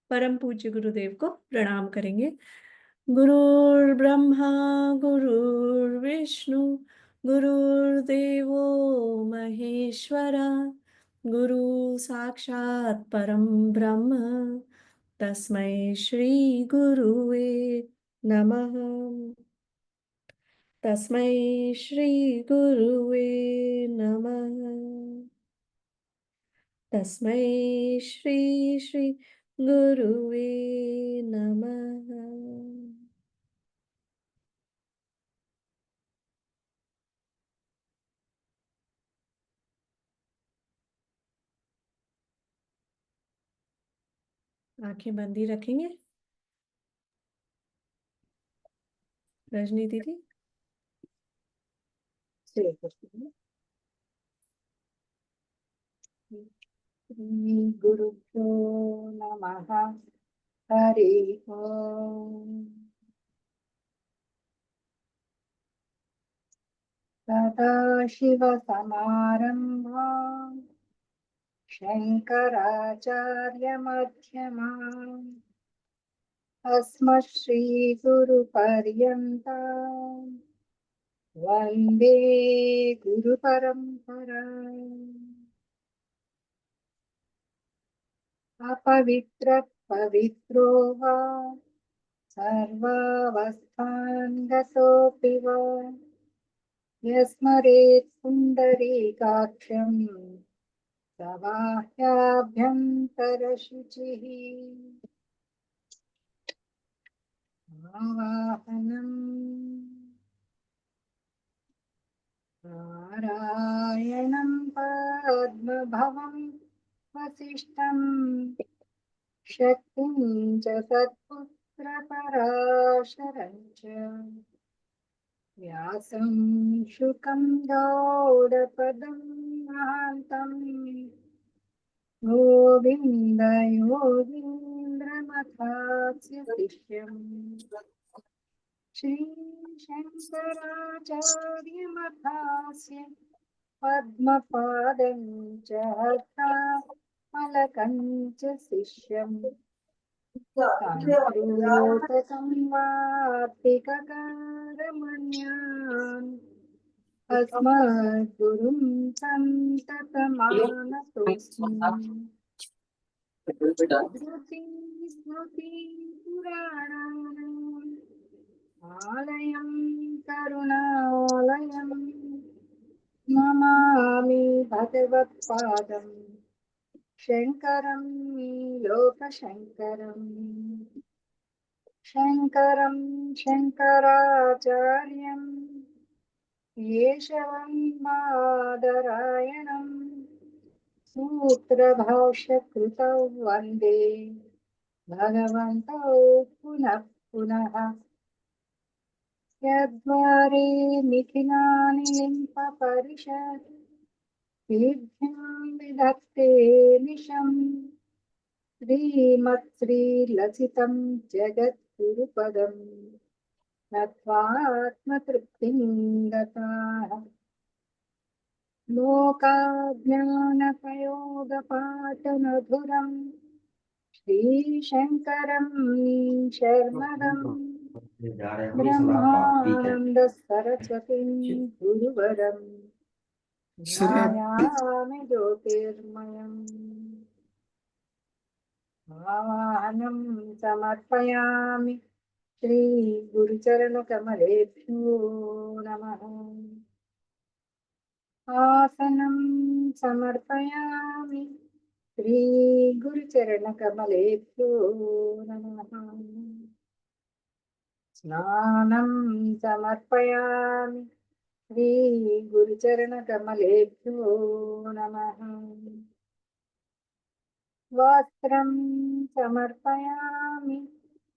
परम पूज्य गुरुदेव को प्रणाम करेंगे। गुरुर्ब्रह्मा गुरुर्विष्णु गुरुर्देवो महेश्वरा गुरु साक्षात् परम ब्रह्म तस्मै श्री गुरुवे नमः। तस्मै श्री गुरुवे नमः। तस्मै श्री श्री गुरुवे नमः। आंखें बंद ही रखेंगे रजनी दीदी। श्री गुरुभ्यो नमः। हरि ओम्। सदाशिवसमारम्भाम् शङ्कराचार्यमध्यमाम् अस्मत्श्रीगुरुपर्यन्ताम् वन्दे गुरुपरम्पराम्। अपवित्रः पवित्रो वा सर्वावस्थान् गतोऽपि वा यस्मरेत् पुण्डरीकाक्षम् सबाह्याभ्यन्तरशुचिः। आवाहनम् नारायणं पद्मभवं वसिष्ठं शक्तिं च सत्पुत्रपराशरं च व्यासं शुकं गौडपदं महान्तम् गोविन्दयोगीन्द्रमथास्य शिष्यम् श्रीशङ्कराचार्यमथास्य पद्मपादं च हस्ता फलकं च शिष्यम् तन्त्रोतकं वार्तिककारमण्यान् अस्मद्गुरुं सन्ततमानतोऽस्मि। स्मृतिपुराणानाम् आलयं करुणालयं नमामि भगवत्पादं शङ्करं लोकशङ्करम्। शङ्करं शङ्कराचार्यं केशवं बादरायणं सूत्रभाष्यकृतौ वन्दे भगवन्तौ पुनः पुनः। यद्वारे निखिलानि लिम्पपरिषत् तेभ्यां विधत्ते निशम् श्रीमत्श्रीलसितं जगद्गुरुपदम् नत्वात्मतृप्तिं गताः। लोकाज्ञानपयोगपाटमधुरं श्रीशङ्करं शर्मदं ब्रह्मानन्दसरस्वतीं गुरुवरं ध्यायामि ज्योतिर्मयम्। आवाहनं समर्पयामि श्रीगुरुचरणकमलेभ्यो नमः। आसनं समर्पयामि श्रीगुरुचरणकमलेभ्यो नमः। स्नानं समर्पयामि श्रीगुरुचरणकमलेभ्यो नमः। वस्त्रं समर्पयामि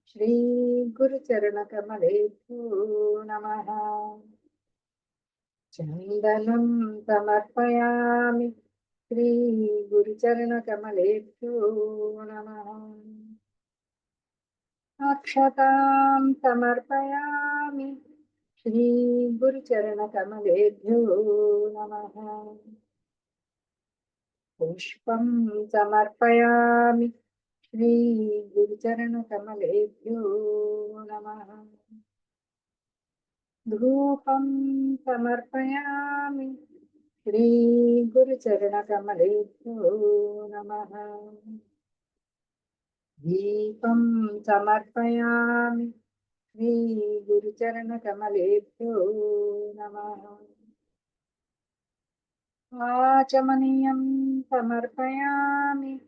श्रीगुरुचरणकमलेभ्यो नमः। चन्दनं समर्पयामि श्रीगुरुचरणकमलेभ्यो नमः। अक्षतां समर्पयामि श्रीगुरुचरणकमलेभ्यो नमः। पुष्पं समर्पयामि श्री गुरुचरण कमलेभ्यो नमः। धूपं समर्पयामि श्री गुरुचरण कमलेभ्यो नमः। दीपं समर्पयामि श्री गुरुचरण कमलेभ्यो नमः। आचमनीयं समर्पयामि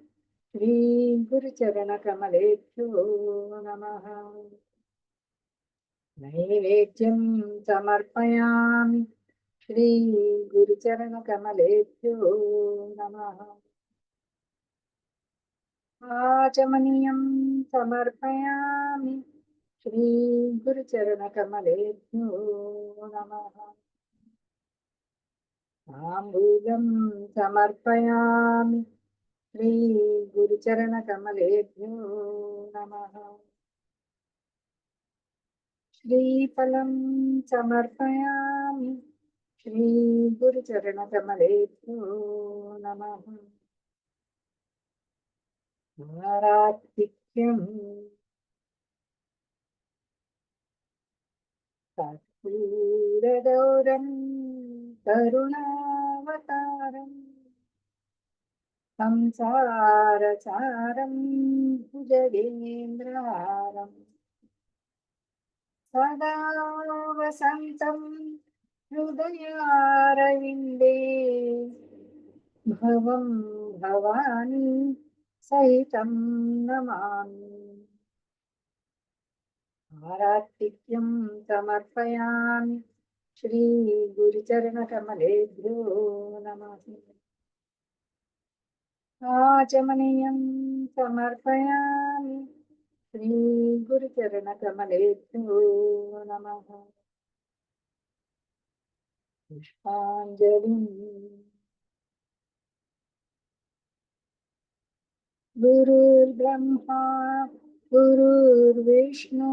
श्री गुरुचरण कमलेभ्यो नमः। नैवेद्यं समर्पयामि श्री गुरुचरण कमलेभ्यो नमः। आचमनीयं समर्पयामि श्री गुरुचरण कमलेभ्यो नमः। ताम्बूलं समर्पयामि श्री गुरुचरण कमलेभ्यो नमः। श्रीफलं समर्पयामि श्री गुरुचरण कमलेभ्यो नमः। नारातिथ्यं कर्पूरगौरं करुणावतारम् संसारसारं भुजगेन्द्रहारम् सदा वसन्तं हृदयारविन्दे भवं भवानी सहितं नमामि। आरातिथ्यं समर्पयामि श्री गुरुचरण कमलेभ्यो नमः। आचमनीयं समर्पयामि श्री गुरुचरण कमलेभ्यो नमः। पुष्पाञ्जलिं गुरुर्ब्रह्मा गुरुर्विष्णु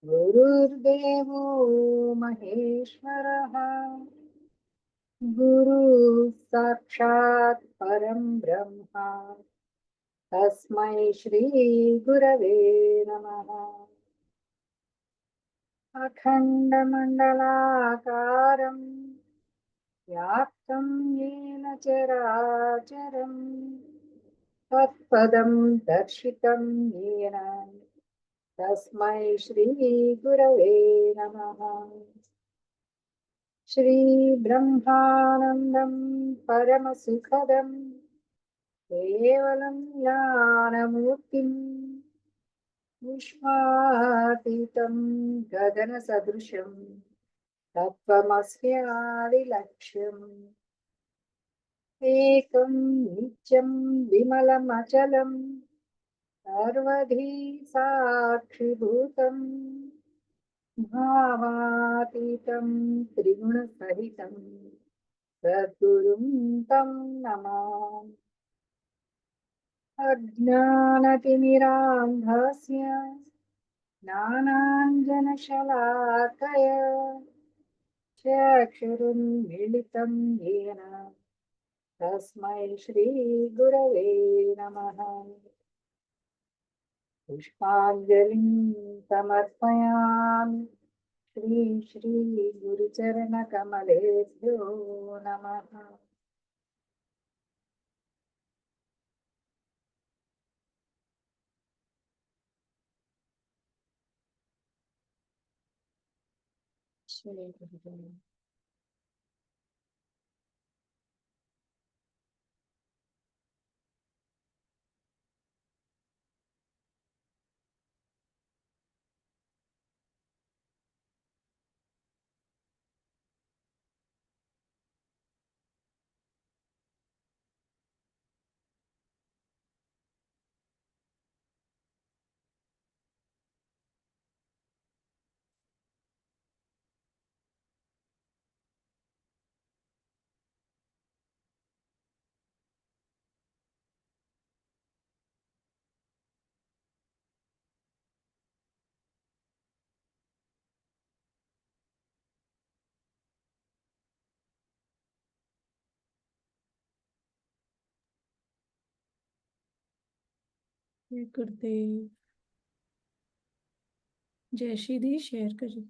गुरुर्देवो महेश्वरः गुरुः साक्षात् परं ब्रह्म तस्मै श्री गुरवे नमः। अखण्डमण्डलाकारं व्याप्तं येन चराचरं तत्पदं दर्शितं येन तस्मै श्री गुरवे नमः। श्री ब्रह्मानन्दं परमसुखदं केवलं ज्ञानमूर्तिं विश्वातीतं गगनसदृशं तत्त्वमस्यादिलक्ष्यम् एकं नित्यं विमलमचलं सर्वधी साक्षिभूतं भावातीतं त्रिगुणसहितं सद्गुरुं तं नमामि। अज्ञानतिमिरान्धस्य ज्ञानाञ्जनशलाकया चक्षुरुन्मीलितं येन तस्मै श्रीगुरवे नमः। पुष्पाञ्जलिं समर्पयामि श्री गुरुचरणकमलेभ्यो नमः। श्री गुरुदेव जय गुरुदेव। जय श्री दी शेयर करिए।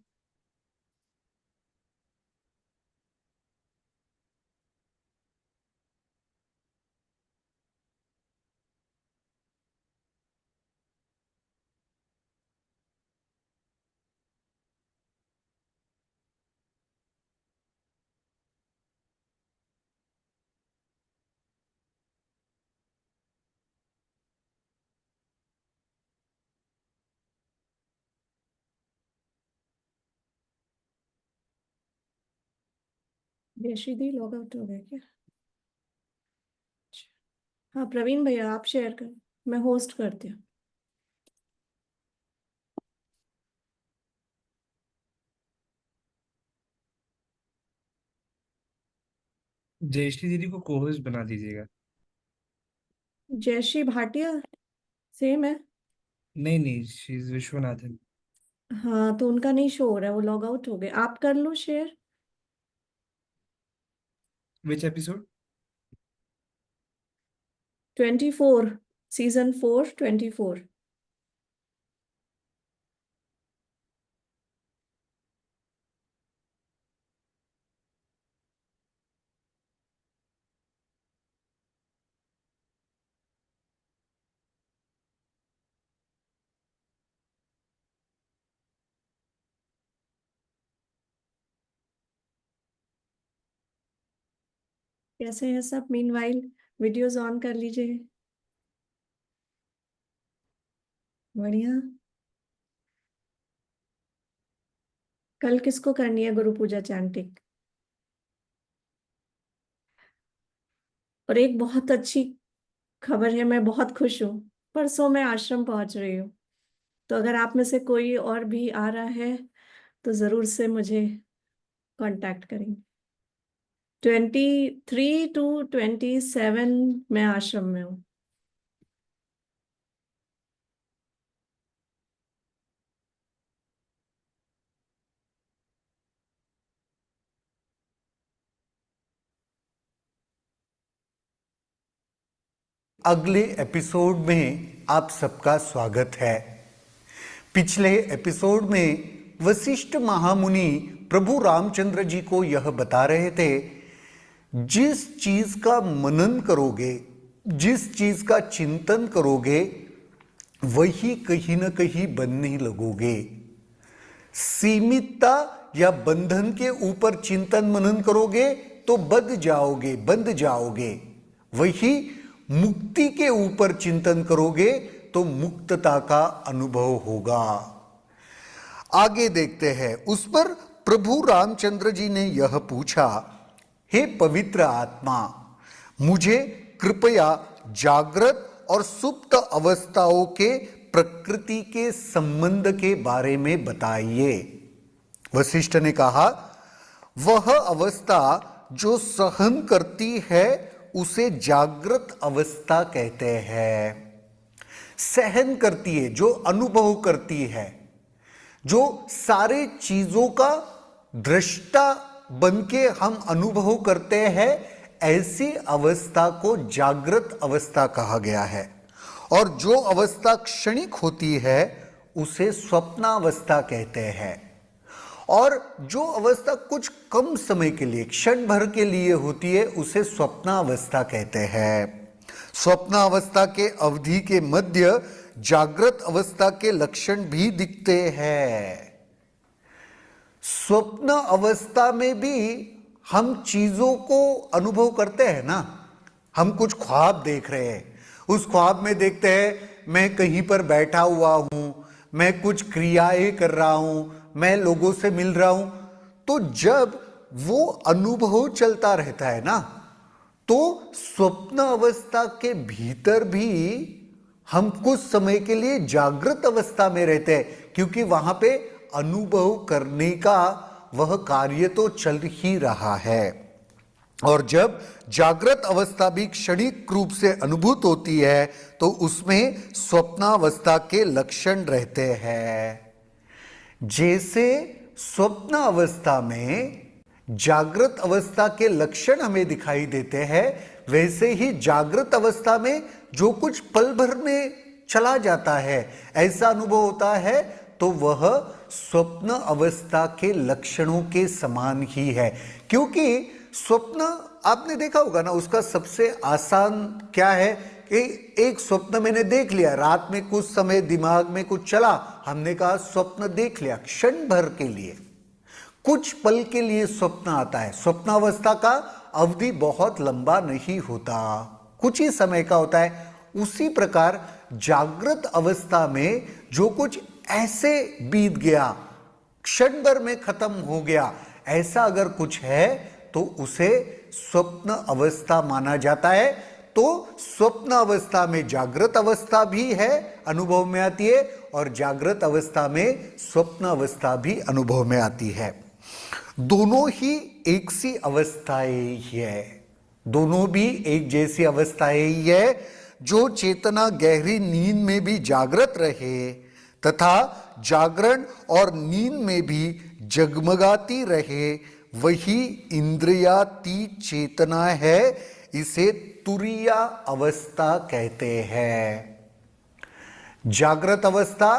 जय श्री दी लॉग आउट हो गए क्या? अच्छा। हाँ प्रवीण भैया आप शेयर करें, मैं होस्ट करती हूँ। जयश्री दीदी को कोहोस्ट बना दीजिएगा। जयश्री भाटिया सेम है। नहीं नहीं, शी इज विश्वनाथन। हाँ तो उनका नहीं शो हो रहा है, वो लॉग आउट हो गए। आप कर लो शेयर। विच एपिसोड? 24 सीजन 4 24। कैसे हैं सब? मीनवाइल वीडियोस ऑन कर लीजिए। बढ़िया। कल किसको करनी है गुरु पूजा चैंटिंग? और एक बहुत अच्छी खबर है, मैं बहुत खुश हूँ। परसों मैं आश्रम पहुंच रही हूँ, तो अगर आप में से कोई और भी आ रहा है तो जरूर से मुझे कांटेक्ट करेंगे। 23 to 27 मैं आश्रम में हूँ। अगले एपिसोड में आप सबका स्वागत है। पिछले एपिसोड में वशिष्ठ महामुनि प्रभु रामचंद्र जी को यह बता रहे थे, जिस चीज का मनन करोगे, जिस चीज का चिंतन करोगे, वही कहीं ना कहीं बनने लगोगे। सीमितता या बंधन के ऊपर चिंतन मनन करोगे तो बंध जाओगे। वही मुक्ति के ऊपर चिंतन करोगे तो मुक्तता का अनुभव होगा। आगे देखते हैं। उस पर प्रभु रामचंद्र जी ने यह पूछा, हे पवित्र आत्मा, मुझे कृपया जागृत और सुप्त अवस्थाओं के प्रकृति के संबंध के बारे में बताइए। वशिष्ठ ने कहा, वह अवस्था जो सहन करती है उसे जागृत अवस्था कहते हैं। सहन करती है, जो अनुभव करती है, जो सारे चीजों का दृष्टा बनके हम अनुभव करते हैं, ऐसी अवस्था को जागृत अवस्था कहा गया है। और जो अवस्था क्षणिक होती है उसे स्वप्नावस्था कहते हैं। और जो अवस्था कुछ कम समय के लिए, क्षण भर के लिए होती है, उसे स्वप्नावस्था कहते हैं। स्वप्नावस्था के अवधि के मध्य जागृत अवस्था के लक्षण भी दिखते हैं। स्वप्न अवस्था में भी हम चीजों को अनुभव करते हैं ना। हम कुछ ख्वाब देख रहे हैं, उस ख्वाब में देखते हैं मैं कहीं पर बैठा हुआ हूं, मैं कुछ क्रियाएं कर रहा हूं, मैं लोगों से मिल रहा हूं। तो जब वो अनुभव चलता रहता है ना, तो स्वप्न अवस्था के भीतर भी हम कुछ समय के लिए जागृत अवस्था में रहते हैं, क्योंकि वहां पे अनुभव करने का वह कार्य तो चल ही रहा है। और जब जागृत अवस्था भी क्षणिक रूप से अनुभूत होती है तो उसमें स्वप्नावस्था के लक्षण रहते हैं। जैसे स्वप्न अवस्था में जागृत अवस्था के लक्षण हमें दिखाई देते हैं, वैसे ही जागृत अवस्था में जो कुछ पल भर में चला जाता है, ऐसा अनुभव होता है, तो वह स्वप्न अवस्था के लक्षणों के समान ही है। क्योंकि स्वप्न आपने देखा होगा ना, उसका सबसे आसान क्या है कि एक स्वप्न मैंने देख लिया, रात में कुछ समय दिमाग में कुछ चला, हमने कहा स्वप्न देख लिया, क्षण भर के लिए, कुछ पल के लिए स्वप्न आता है। स्वप्नावस्था का अवधि बहुत लंबा नहीं होता, कुछ ही समय का होता है। उसी प्रकार जागृत अवस्था में जो कुछ ऐसे बीत गया, क्षण भर में खत्म हो गया, ऐसा अगर कुछ है तो उसे स्वप्न अवस्था माना जाता है। तो स्वप्न अवस्था में जागृत अवस्था भी है, अनुभव में आती है, और जागृत अवस्था में स्वप्न अवस्था भी अनुभव में आती है। दोनों ही एक सी अवस्थाएं ही है, दोनों भी एक जैसी अवस्थाएं ही है। जो चेतना गहरी नींद में भी जागृत रहे तथा जागरण और नींद में भी जगमगाती रहे, वही इंद्रियातीत चेतना है। इसे तुरीया अवस्था कहते हैं। जागृत अवस्था,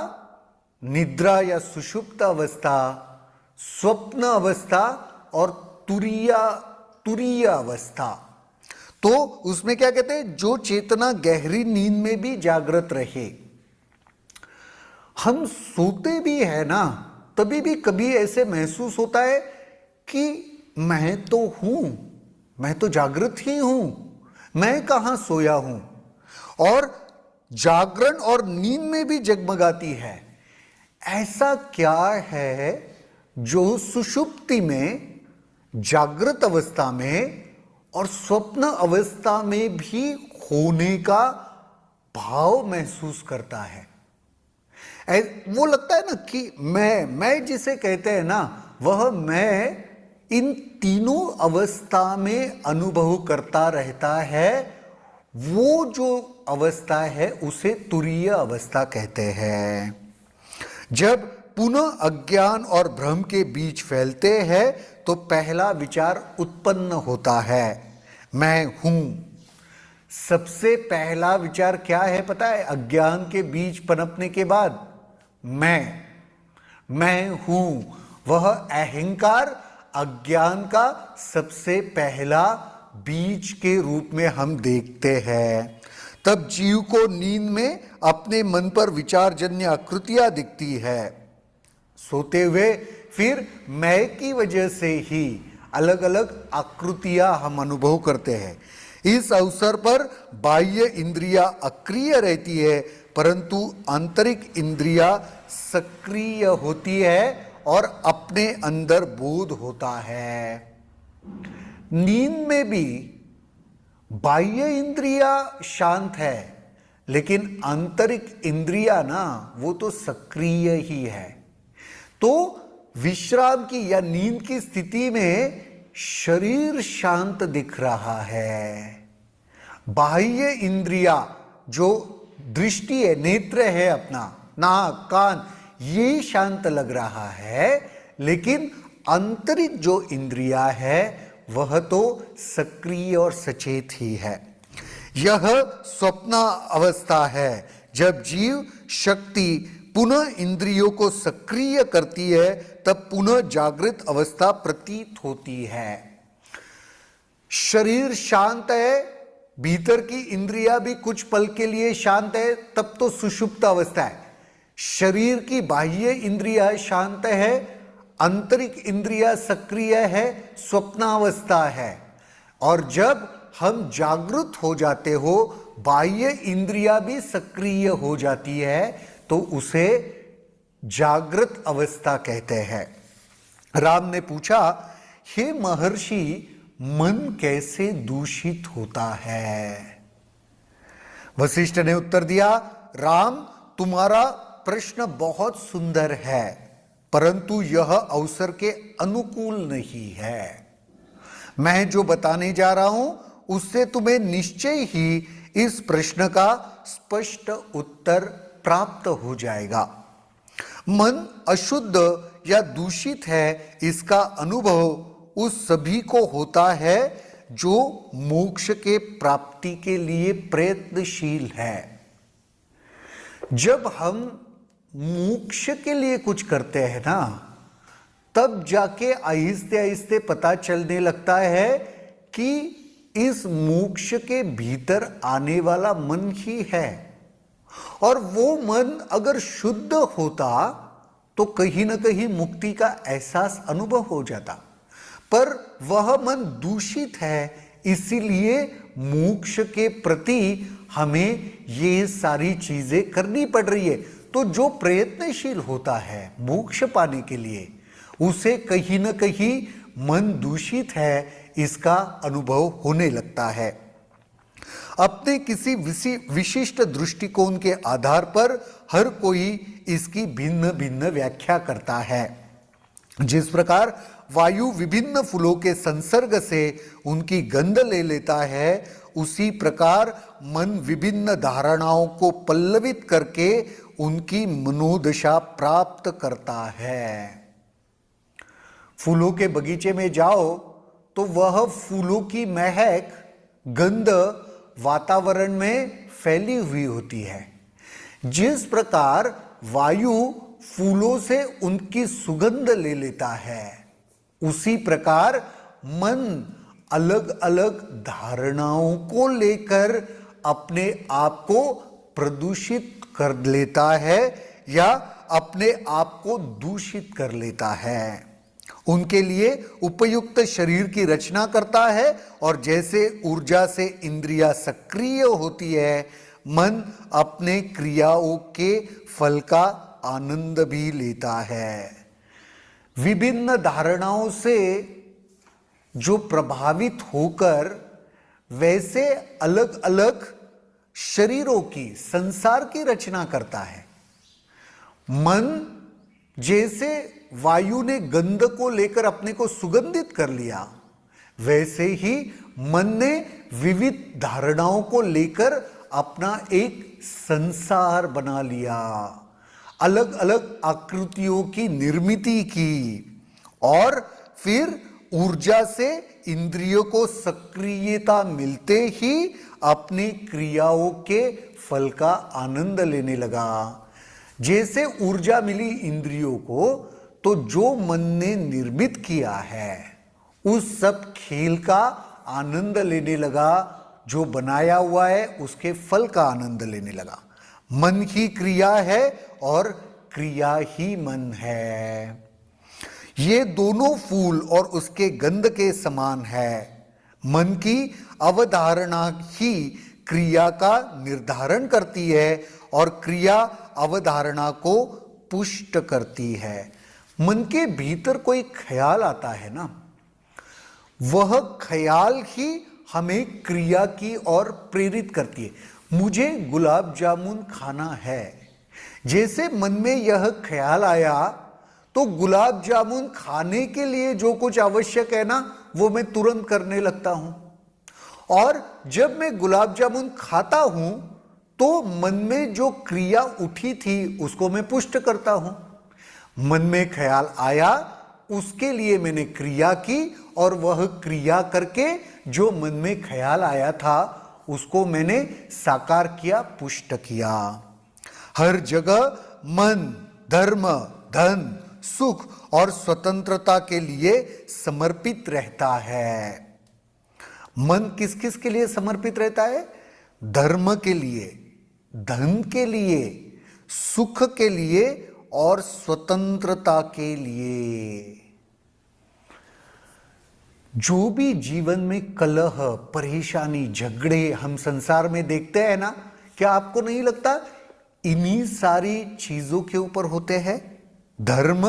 निद्रा या सुषुप्त अवस्था, स्वप्न अवस्था और तुरीय अवस्था। तो उसमें क्या कहते हैं, जो चेतना गहरी नींद में भी जागृत रहे। हम सोते भी है ना, तभी भी कभी ऐसे महसूस होता है कि मैं तो हूं, मैं तो जागृत ही हूं, मैं कहां सोया हूं। और जागरण और नींद में भी जगमगाती है। ऐसा क्या है जो सुषुप्ति में, जागृत अवस्था में और स्वप्न अवस्था में भी होने का भाव महसूस करता है? वो लगता है ना कि मैं जिसे कहते हैं ना, वह मैं इन तीनों अवस्था में अनुभव करता रहता है। वो जो अवस्था है उसे तुरीय अवस्था कहते हैं। जब पुनः अज्ञान और भ्रम के बीच फैलते हैं तो पहला विचार उत्पन्न होता है, मैं हूं। सबसे पहला विचार क्या है पता है? अज्ञान के बीज पनपने के बाद मैं हूं, वह अहंकार अज्ञान का सबसे पहला बीज के रूप में हम देखते हैं। तब जीव को नींद में अपने मन पर विचारजन्य आकृतियां दिखती है। सोते हुए फिर मैं की वजह से ही अलग अलग आकृतियां हम अनुभव करते हैं। इस अवसर पर बाह्य इंद्रिया अक्रिय रहती है, परंतु आंतरिक इंद्रिया सक्रिय होती है और अपने अंदर बोध होता है। नींद में भी बाह्य इंद्रिया शांत है, लेकिन आंतरिक इंद्रिया ना, वो तो सक्रिय ही है। तो विश्राम की या नींद की स्थिति में शरीर शांत दिख रहा है, बाह्य इंद्रिया जो दृष्टि है, नेत्र है अपना, नाक कान, ये शांत लग रहा है, लेकिन आंतरिक जो इंद्रिया है वह तो सक्रिय और सचेत ही है। यह स्वप्न अवस्था है जब जीव शक्ति पुनः इंद्रियों को सक्रिय करती है, तब पुनः जागृत अवस्था प्रतीत होती है। शरीर शांत है, भीतर की इंद्रिया भी कुछ पल के लिए शांत है, तब तो सुषुप्त अवस्था है। शरीर की बाह्य इंद्रिया शांत है, आंतरिक इंद्रिया सक्रिय है, स्वप्नावस्था है। और जब हम जागृत हो जाते हो, बाह्य इंद्रिया भी सक्रिय हो जाती है, तो उसे जागृत अवस्था कहते हैं। राम ने पूछा, हे महर्षि, मन कैसे दूषित होता है? वशिष्ठ ने उत्तर दिया, राम, तुम्हारा प्रश्न बहुत सुंदर है, परंतु यह अवसर के अनुकूल नहीं है। मैं जो बताने जा रहा हूं उससे तुम्हें निश्चय ही इस प्रश्न का स्पष्ट उत्तर प्राप्त हो जाएगा। मन अशुद्ध या दूषित है, इसका अनुभव उस सभी को होता है जो मोक्ष के प्राप्ति के लिए प्रयत्नशील है। जब हम मोक्ष के लिए कुछ करते हैं ना, तब जाके आहिस्ते आहिस्ते पता चलने लगता है कि इस मोक्ष के भीतर आने वाला मन ही है, और वो मन अगर शुद्ध होता तो कहीं ना कहीं मुक्ति का एहसास अनुभव हो जाता, पर वह मन दूषित है, इसीलिए मोक्ष के प्रति हमें ये सारी चीजें करनी पड़ रही है। तो जो प्रयत्नशील होता है मोक्ष पाने के लिए, उसे कहीं ना कहीं मन दूषित है, इसका अनुभव होने लगता है। अपने किसी विशिष्ट दृष्टिकोण के आधार पर हर कोई इसकी भिन्न भिन्न व्याख्या करता है। जिस प्रकार वायु विभिन्न फूलों के संसर्ग से उनकी गंध ले लेता है, उसी प्रकार मन विभिन्न धारणाओं को पल्लवित करके उनकी मनोदशा प्राप्त करता है। फूलों के बगीचे में जाओ तो वह फूलों की महक, गंध वातावरण में फैली हुई होती है। जिस प्रकार वायु फूलों से उनकी सुगंध ले लेता है, उसी प्रकार मन अलग अलग धारणाओं को लेकर अपने आप को प्रदूषित कर लेता है या अपने आप को दूषित कर लेता है। उनके लिए उपयुक्त शरीर की रचना करता है, और जैसे ऊर्जा से इंद्रियां सक्रिय होती है, मन अपने क्रियाओं के फल का आनंद भी लेता है। विभिन्न धारणाओं से जो प्रभावित होकर वैसे अलग अलग शरीरों की, संसार की रचना करता है। मन जैसे वायु ने गंध को लेकर अपने को सुगंधित कर लिया, वैसे ही मन ने विविध धारणाओं को लेकर अपना एक संसार बना लिया, अलग अलग आकृतियों की निर्मित की, और फिर ऊर्जा से इंद्रियों को सक्रियता मिलते ही अपनी क्रियाओं के फल का आनंद लेने लगा। जैसे ऊर्जा मिली इंद्रियों को, तो जो मन ने निर्मित किया है उस सब खेल का आनंद लेने लगा, जो बनाया हुआ है उसके फल का आनंद लेने लगा। मन ही क्रिया है और क्रिया ही मन है। ये दोनों फूल और उसके गंध के समान है। मन की अवधारणा ही क्रिया का निर्धारण करती है और क्रिया अवधारणा को पुष्ट करती है। मन के भीतर कोई ख्याल आता है ना, वह ख्याल ही हमें क्रिया की ओर प्रेरित करती है। मुझे गुलाब जामुन खाना है, जैसे मन में यह ख्याल आया तो गुलाब जामुन खाने के लिए जो कुछ आवश्यक है ना, वो मैं तुरंत करने लगता हूं। और जब मैं गुलाब जामुन खाता हूं तो मन में जो क्रिया उठी थी उसको मैं पुष्ट करता हूं। मन में ख्याल आया, उसके लिए मैंने क्रिया की, और वह क्रिया करके जो मन में ख्याल आया था उसको मैंने साकार किया, पुष्ट किया। हर जगह मन धर्म, धन, सुख और स्वतंत्रता के लिए समर्पित रहता है। मन किस किस के लिए समर्पित रहता है? धर्म के लिए, धन के लिए, सुख के लिए और स्वतंत्रता के लिए। जो भी जीवन में कलह, परेशानी, झगड़े हम संसार में देखते हैं ना, क्या आपको नहीं लगता इन्हीं सारी चीजों के ऊपर होते हैं? धर्म,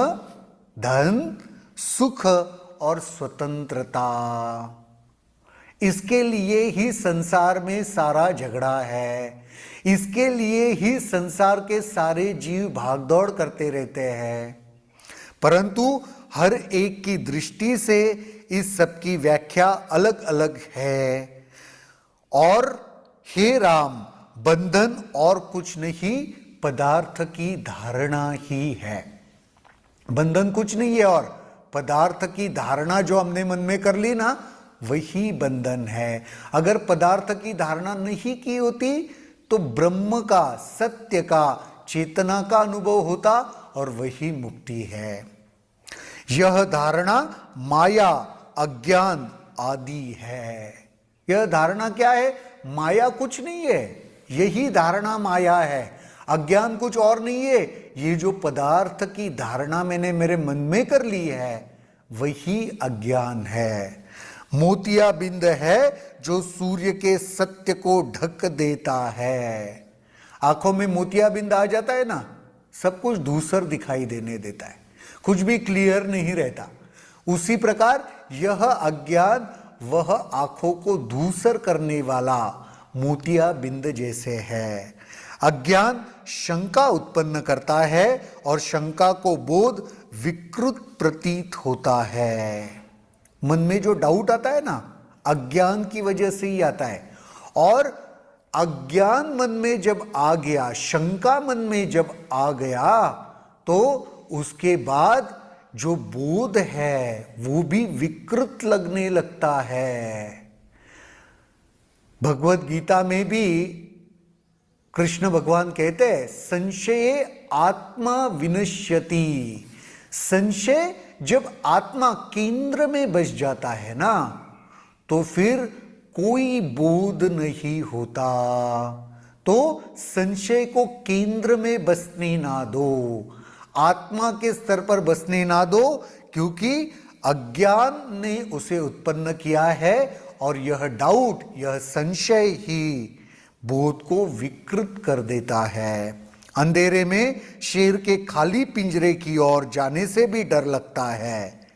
धन, सुख और स्वतंत्रता। इसके लिए ही संसार में सारा झगड़ा है, इसके लिए ही संसार के सारे जीव भागदौड़ करते रहते हैं। परंतु हर एक की दृष्टि से इस सब की व्याख्या अलग अलग है। और हे राम, बंधन और कुछ नहीं, पदार्थ की धारणा ही है। बंधन कुछ नहीं है, और पदार्थ की धारणा जो हमने मन में कर ली ना, वही बंधन है। अगर पदार्थ की धारणा नहीं की होती तो ब्रह्म का, सत्य का, चेतना का अनुभव होता और वही मुक्ति है। यह धारणा माया, अज्ञान आदि है। यह धारणा क्या है? माया कुछ नहीं है, यही धारणा माया है। अज्ञान कुछ और नहीं है, ये जो पदार्थ की धारणा मैंने मेरे मन में कर ली है वही अज्ञान है। मोतियाबिंद है जो सूर्य के सत्य को ढक देता है। आंखों में मोतियाबिंद आ जाता है ना, सब कुछ धूसर दिखाई देने देता है, कुछ भी क्लियर नहीं रहता। उसी प्रकार यह अज्ञान वह आंखों को धूसर करने वाला मोतियाबिंद जैसे है। अज्ञान शंका उत्पन्न करता है और शंका को बोध विकृत प्रतीत होता है। मन में जो डाउट आता है ना, अज्ञान की वजह से ही आता है। और अज्ञान मन में जब आ गया, शंका मन में जब आ गया, तो उसके बाद जो बोध है वो भी विकृत लगने लगता है। भगवत गीता में भी कृष्ण भगवान कहते हैं, संशये आत्मा विनश्यति। संशय जब आत्मा केंद्र में बस जाता है ना, तो फिर कोई बोध नहीं होता। तो संशय को केंद्र में बसने ना दो, आत्मा के स्तर पर बसने ना दो, क्योंकि अज्ञान ने उसे उत्पन्न किया है और यह डाउट, यह संशय ही बोध को विकृत कर देता है। अंधेरे में शेर के खाली पिंजरे की ओर जाने से भी डर लगता है।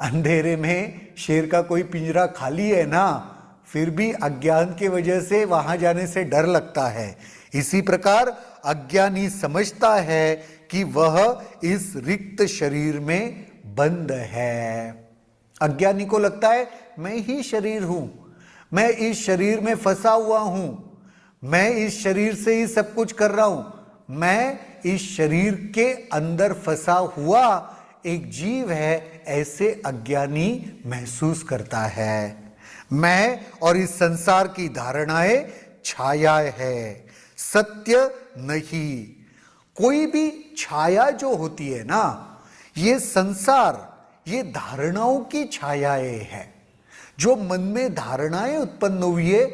अंधेरे में शेर का कोई पिंजरा खाली है ना, फिर भी अज्ञान की वजह से वहां जाने से डर लगता है। इसी प्रकार अज्ञानी समझता है कि वह इस रिक्त शरीर में बंद है। अज्ञानी को लगता है मैं ही शरीर हूं, मैं इस शरीर में फंसा हुआ हूं, मैं इस शरीर से ही सब कुछ कर रहा हूं, मैं इस शरीर के अंदर फंसा हुआ एक जीव है, ऐसे अज्ञानी महसूस करता है। मैं और इस संसार की धारणाएं छायाएं है, सत्य नहीं। कोई भी छाया जो होती है ना, ये संसार, ये धारणाओं की छायाएं है। जो मन में धारणाएं उत्पन्न हुई है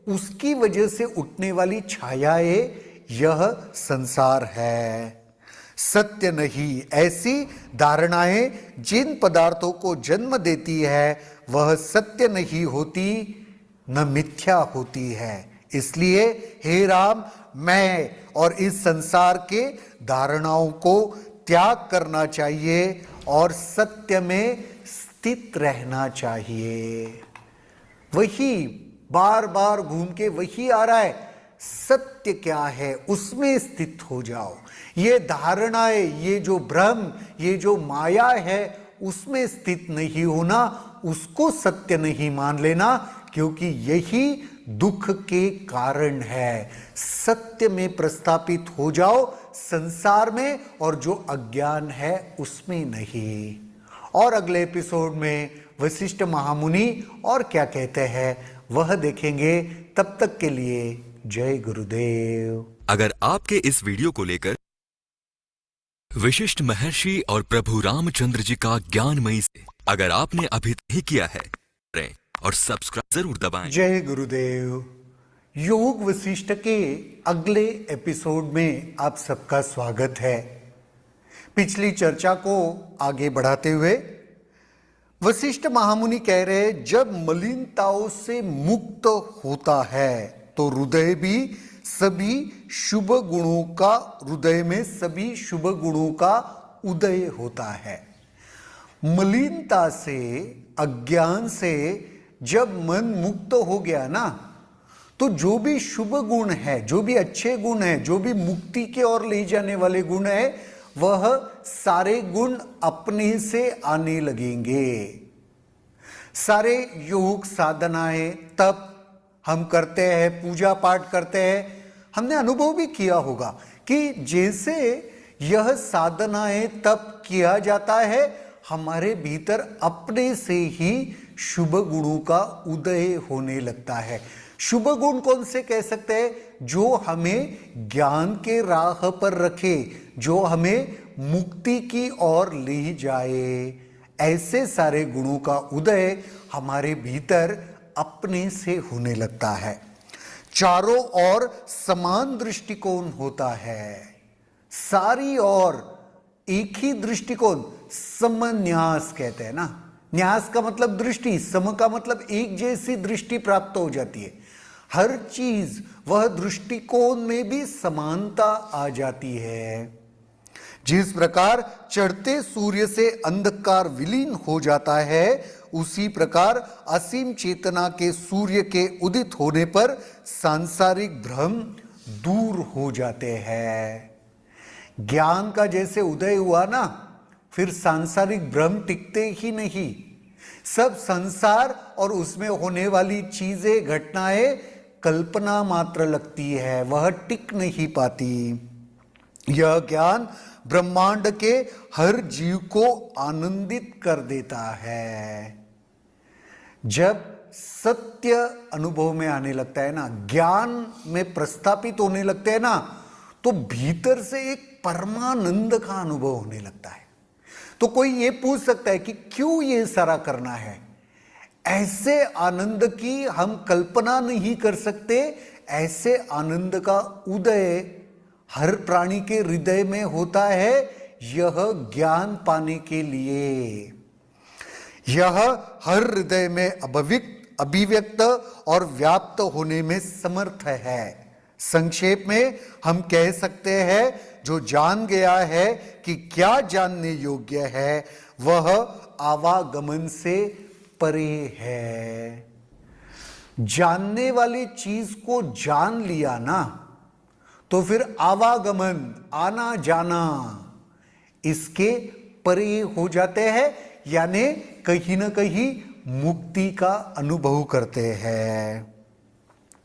उसकी वजह से उठने वाली छायाएं यह संसार है, सत्य नहीं। ऐसी धारणाएं जिन पदार्थों को जन्म देती है वह सत्य नहीं होती, न मिथ्या होती है। इसलिए हे राम, मैं और इस संसार के धारणाओं को त्याग करना चाहिए और सत्य में स्थित रहना चाहिए। वही बार बार घूम के वही आ रहा है, सत्य क्या है उसमें स्थित हो जाओ। ये धारणाएं, ये जो भ्रम, ये जो माया है उसमें स्थित नहीं होना, उसको सत्य नहीं मान लेना, क्योंकि यही दुख के कारण है। सत्य में प्रस्थापित हो जाओ संसार में, और जो अज्ञान है उसमें नहीं। और अगले एपिसोड में वशिष्ठ महामुनि और क्या कहते हैं वह देखेंगे। तब तक के लिए जय गुरुदेव। अगर आपके इस वीडियो को लेकर वशिष्ठ महर्षि और प्रभु रामचंद्र जी का ज्ञानमयी से अगर आपने अभी नहीं किया है करें और सब्सक्राइब जरूर दबाएं। जय गुरुदेव। योग वशिष्ठ के अगले एपिसोड में आप सबका स्वागत है। पिछली चर्चा को आगे बढ़ाते हुए वशिष्ठ महामुनि कह रहे, जब मलिनताओं से मुक्त होता है तो हृदय भी सभी शुभ गुणों का, हृदय में सभी शुभ गुणों का उदय होता है। मलिनता से, अज्ञान से जब मन मुक्त हो गया ना, तो जो भी शुभ गुण है, जो भी अच्छे गुण है, जो भी मुक्ति की ओर ले जाने वाले गुण है, वह सारे गुण अपने से आने लगेंगे। सारे योग साधनाएं, तप हम करते हैं, पूजा पाठ करते हैं, हमने अनुभव भी किया होगा कि जैसे यह साधनाएं, तप किया जाता है, हमारे भीतर अपने से ही शुभ गुणों का उदय होने लगता है। शुभ गुण कौन से कह सकते हैं? जो हमें ज्ञान के राह पर रखे, जो हमें मुक्ति की ओर ले जाए, ऐसे सारे गुणों का उदय हमारे भीतर अपने से होने लगता है। चारों ओर समान दृष्टिकोण होता है, सारी ओर एक ही दृष्टिकोण, समन्यास कहते हैं ना। न्यास का मतलब दृष्टि, सम का मतलब एक जैसी दृष्टि प्राप्त हो जाती है। हर चीज, वह दृष्टिकोण में भी समानता आ जाती है। जिस प्रकार चढ़ते सूर्य से अंधकार विलीन हो जाता है, उसी प्रकार असीम चेतना के सूर्य के उदित होने पर सांसारिक भ्रम दूर हो जाते हैं। ज्ञान का जैसे उदय हुआ ना, फिर सांसारिक भ्रम टिकते ही नहीं। सब संसार और उसमें होने वाली चीजें, घटनाएं कल्पना मात्र लगती है, वह टिक नहीं पाती। यह ज्ञान ब्रह्मांड के हर जीव को आनंदित कर देता है। जब सत्य अनुभव में आने लगता है ना, ज्ञान में प्रस्थापित होने लगते हैं ना, तो भीतर से एक परमानंद का अनुभव होने लगता है। तो कोई ये पूछ सकता है कि क्यों ये सारा करना है? ऐसे आनंद की हम कल्पना नहीं कर सकते। ऐसे आनंद का उदय हर प्राणी के हृदय में होता है, यह ज्ञान पाने के लिए। यह हर हृदय में अभिव्यक्त और व्याप्त होने में समर्थ है। संक्षेप में हम कह सकते हैं, जो जान गया है कि क्या जानने योग्य है, वह आवागमन से परे है। जानने वाली चीज को जान लिया ना, तो फिर आवागमन, आना जाना, इसके परे हो जाते हैं, यानी कहीं ना कहीं मुक्ति का अनुभव करते हैं।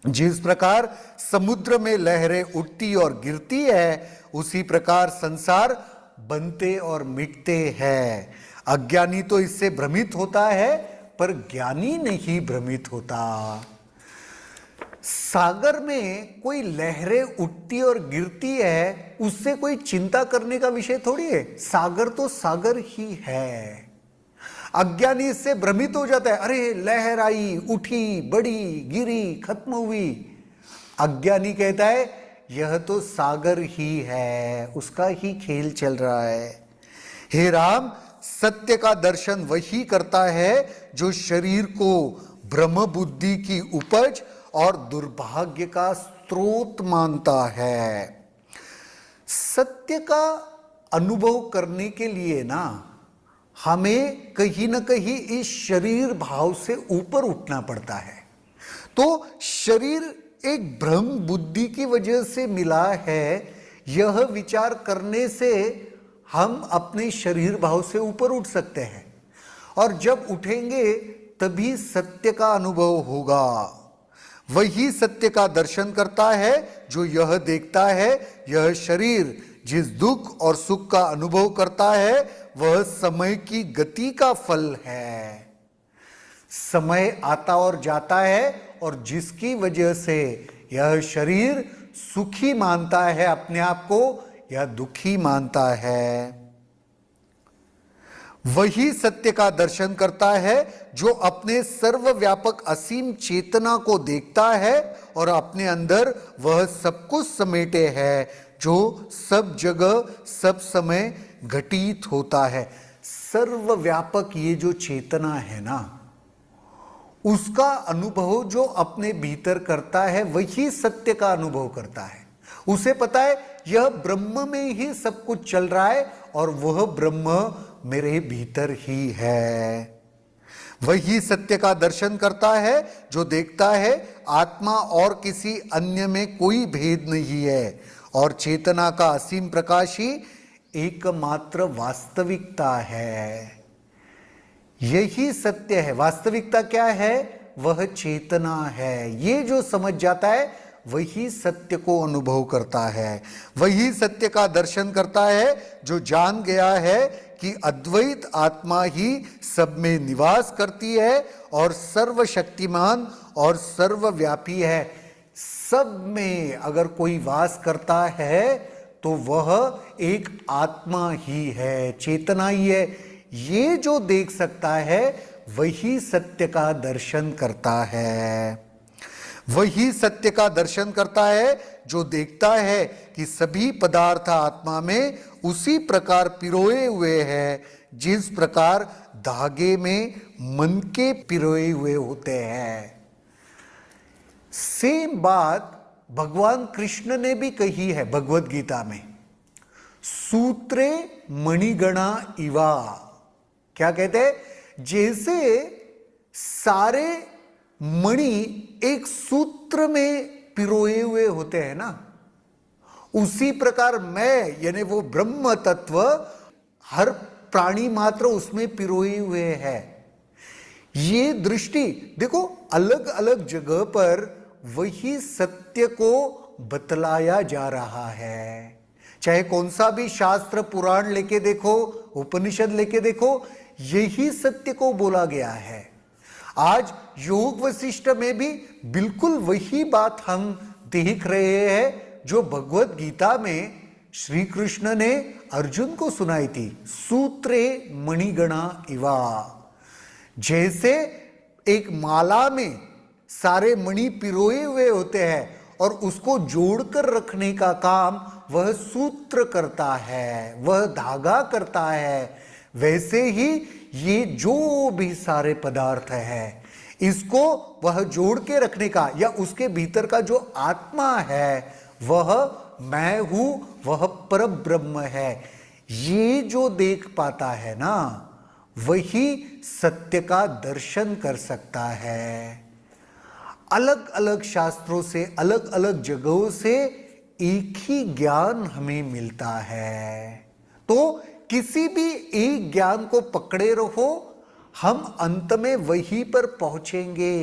जिस प्रकार समुद्र में लहरें उठती और गिरती है, उसी प्रकार संसार बनते और मिटते हैं। अज्ञानी तो इससे भ्रमित होता है, पर ज्ञानी नहीं भ्रमित होता। सागर में कोई लहरें उठती और गिरती है, उससे कोई चिंता करने का विषय थोड़ी है। सागर तो सागर ही है। अज्ञानी इससे भ्रमित हो जाता है, अरे लहर आई, उठी, बढ़ी, गिरी, खत्म हुई। अज्ञानी कहता है यह तो सागर ही है, उसका ही खेल चल रहा है। हे राम, सत्य का दर्शन वही करता है जो शरीर को ब्रह्म बुद्धि की उपज और दुर्भाग्य का स्रोत मानता है। सत्य का अनुभव करने के लिए ना, हमें कहीं ना कहीं इस शरीर भाव से ऊपर उठना पड़ता है। तो शरीर एक भ्रम बुद्धि की वजह से मिला है, यह विचार करने से हम अपने शरीर भाव से ऊपर उठ सकते हैं। और जब उठेंगे तभी सत्य का अनुभव होगा। वही सत्य का दर्शन करता है जो यह देखता है, यह शरीर जिस दुख और सुख का अनुभव करता है, वह समय की गति का फल है। समय आता और जाता है, और जिसकी वजह से यह शरीर सुखी मानता है अपने आप को, या दुखी मानता है। वही सत्य का दर्शन करता है जो अपने सर्वव्यापक असीम चेतना को देखता है और अपने अंदर वह सब कुछ समेटे है, जो सब जगह सब समय घटित होता है। सर्वव्यापक ये जो चेतना है ना, उसका अनुभव जो अपने भीतर करता है, वही सत्य का अनुभव करता है। उसे पता है यह ब्रह्म में ही सब कुछ चल रहा है, और वह ब्रह्म मेरे भीतर ही है। वही सत्य का दर्शन करता है जो देखता है आत्मा और किसी अन्य में कोई भेद नहीं है, और चेतना का असीम प्रकाश ही एकमात्र वास्तविकता है। यही सत्य है। वास्तविकता क्या है? वह चेतना है। ये जो समझ जाता है वही सत्य को अनुभव करता है। वही सत्य का दर्शन करता है जो जान गया है कि अद्वैत आत्मा ही सब में निवास करती है और सर्वशक्तिमान और सर्वव्यापी है। सब में अगर कोई वास करता है तो वह एक आत्मा ही है, चेतना ही है। ये जो देख सकता है वही सत्य का दर्शन करता है। वही सत्य का दर्शन करता है जो देखता है कि सभी पदार्थ आत्मा में उसी प्रकार पिरोए हुए हैं जिस प्रकार धागे में मन के पिरोए हुए होते हैं। सेम बात भगवान कृष्ण ने भी कही है भगवत गीता में, सूत्रे मणिगणा इवा। क्या कहते हैं? जैसे सारे मणि एक सूत्र में पिरोए हुए होते हैं ना, उसी प्रकार मैं यानी वो ब्रह्म तत्व हर प्राणी मात्र उसमें पिरोए हुए है। ये दृष्टि देखो, अलग अलग जगह पर वही सत्य को बतलाया जा रहा है। चाहे कौन सा भी शास्त्र पुराण लेके देखो, उपनिषद लेके देखो, यही सत्य को बोला गया है। आज योग वशिष्ठ में भी बिल्कुल वही बात हम देख रहे हैं जो भगवत गीता में श्री कृष्ण ने अर्जुन को सुनाई थी, सूत्रे मणिगणा इवा। जैसे एक माला में सारे मणि पिरोए हुए होते हैं और उसको जोड़कर रखने का काम वह सूत्र करता है, वह धागा करता है, वैसे ही ये जो भी सारे पदार्थ है इसको वह जोड़ के रखने का या उसके भीतर का जो आत्मा है वह मैं हूं, वह पर ब्रह्म है। ये जो देख पाता है ना, वही सत्य का दर्शन कर सकता है। अलग अलग शास्त्रों से, अलग अलग जगहों से एक ही ज्ञान हमें मिलता है। तो किसी भी एक ज्ञान को पकड़े रहो, हम अंत में वहीं पर पहुंचेंगे।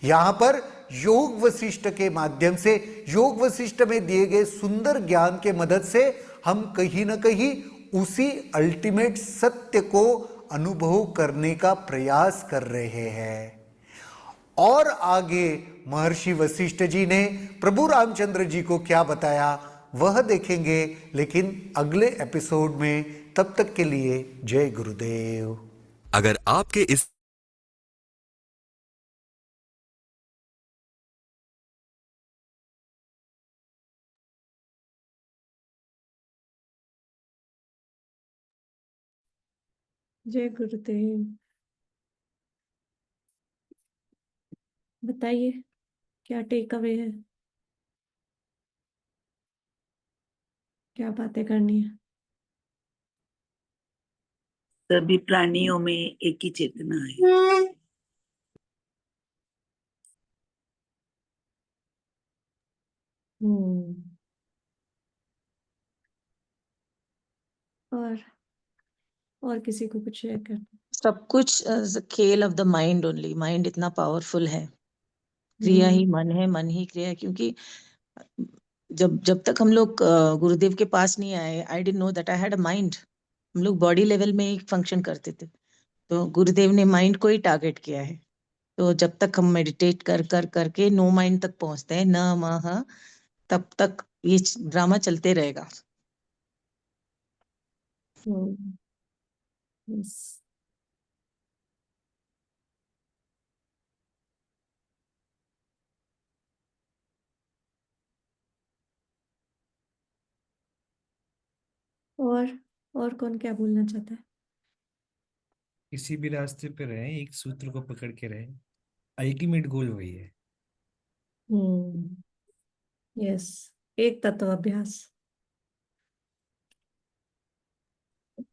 यहां पर योग वशिष्ठ के माध्यम से, योग वशिष्ठ में दिए गए सुंदर ज्ञान के मदद से हम कहीं ना कहीं उसी अल्टीमेट सत्य को अनुभव करने का प्रयास कर रहे हैं। और आगे महर्षि वशिष्ठ जी ने प्रभु रामचंद्र जी को क्या बताया वह देखेंगे, लेकिन अगले एपिसोड में। तब तक के लिए जय गुरुदेव। अगर आपके इस जय गुरुदेव। बताइए क्या टेक अवे है, क्या बातें करनी है? सभी प्राणियों में एक ही चेतना है। हम्म। और किसी को कुछ शेयर करना? सब कुछ खेल of the mind only. Mind इतना पावरफुल है, क्रिया ही मन है, मन ही क्रिया है। क्योंकि जब जब तक हम लोग गुरुदेव के पास नहीं आए, I didn't know that I had a mind. हम लोग बॉडी लेवल में ही फंक्शन करते थे, तो गुरुदेव ने माइंड को ही टारगेट किया है। तो जब तक हम मेडिटेट कर कर करके नो माइंड तक पहुंचते हैं, न मह, तब तक ये ड्रामा चलते रहेगा। यस। और कौन क्या बोलना चाहता है? किसी भी रास्ते पे रहे, एक सूत्र को पकड़ के रहे, अल्टीमेट गोल वही है। यस, एक तत्व अभ्यास।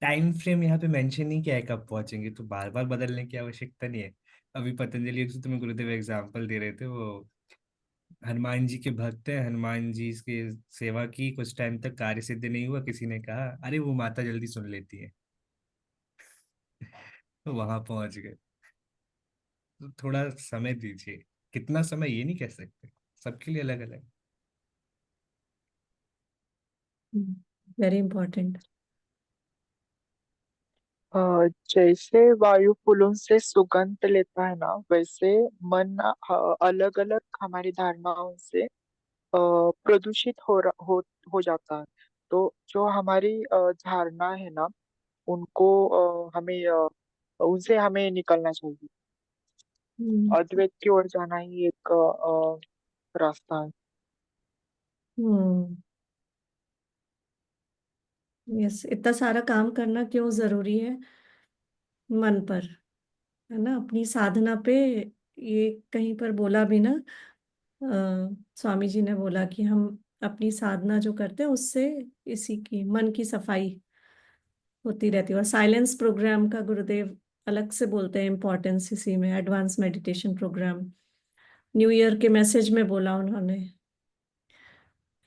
टाइम फ्रेम यहाँ पे मेंशन नहीं किया है कब पहुंचेंगे, तो बार बार बदलने की आवश्यकता नहीं है। अभी पतंजलि एक तुम्हें गुरुदेव एग्जाम्पल दे रहे थे, वो हनुमान जी के भक्त हैं, हनुमान जी की सेवा की, कुछ टाइम तक कार्य सिद्ध नहीं हुआ, किसी ने कहा अरे वो माता जल्दी सुन लेती है, तो वहां पहुंच गए। तो थोड़ा समय दीजिए, कितना समय ये नहीं कह सकते, सबके लिए अलग अलग। Very important. जैसे वायु फूलों से सुगंध लेता है ना, वैसे मन अलग अलग हमारी धारणाओं से प्रदूषित हो जाता है। तो जो हमारी धारणा है ना, उनको उनसे हमें निकलना चाहिए। हम्म। अद्वैत की ओर जाना ही एक रास्ता है। हम्म। यस, इतना सारा काम करना क्यों जरूरी है? मन पर, है ना, अपनी साधना पे। ये कहीं पर बोला भी ना, स्वामी जी ने बोला कि हम अपनी साधना जो करते हैं उससे इसी की मन की सफाई होती रहती है। और साइलेंस प्रोग्राम का गुरुदेव अलग से बोलते हैं इम्पोर्टेंस, इसी में advance meditation program new year के मैसेज में बोला उन्होंने,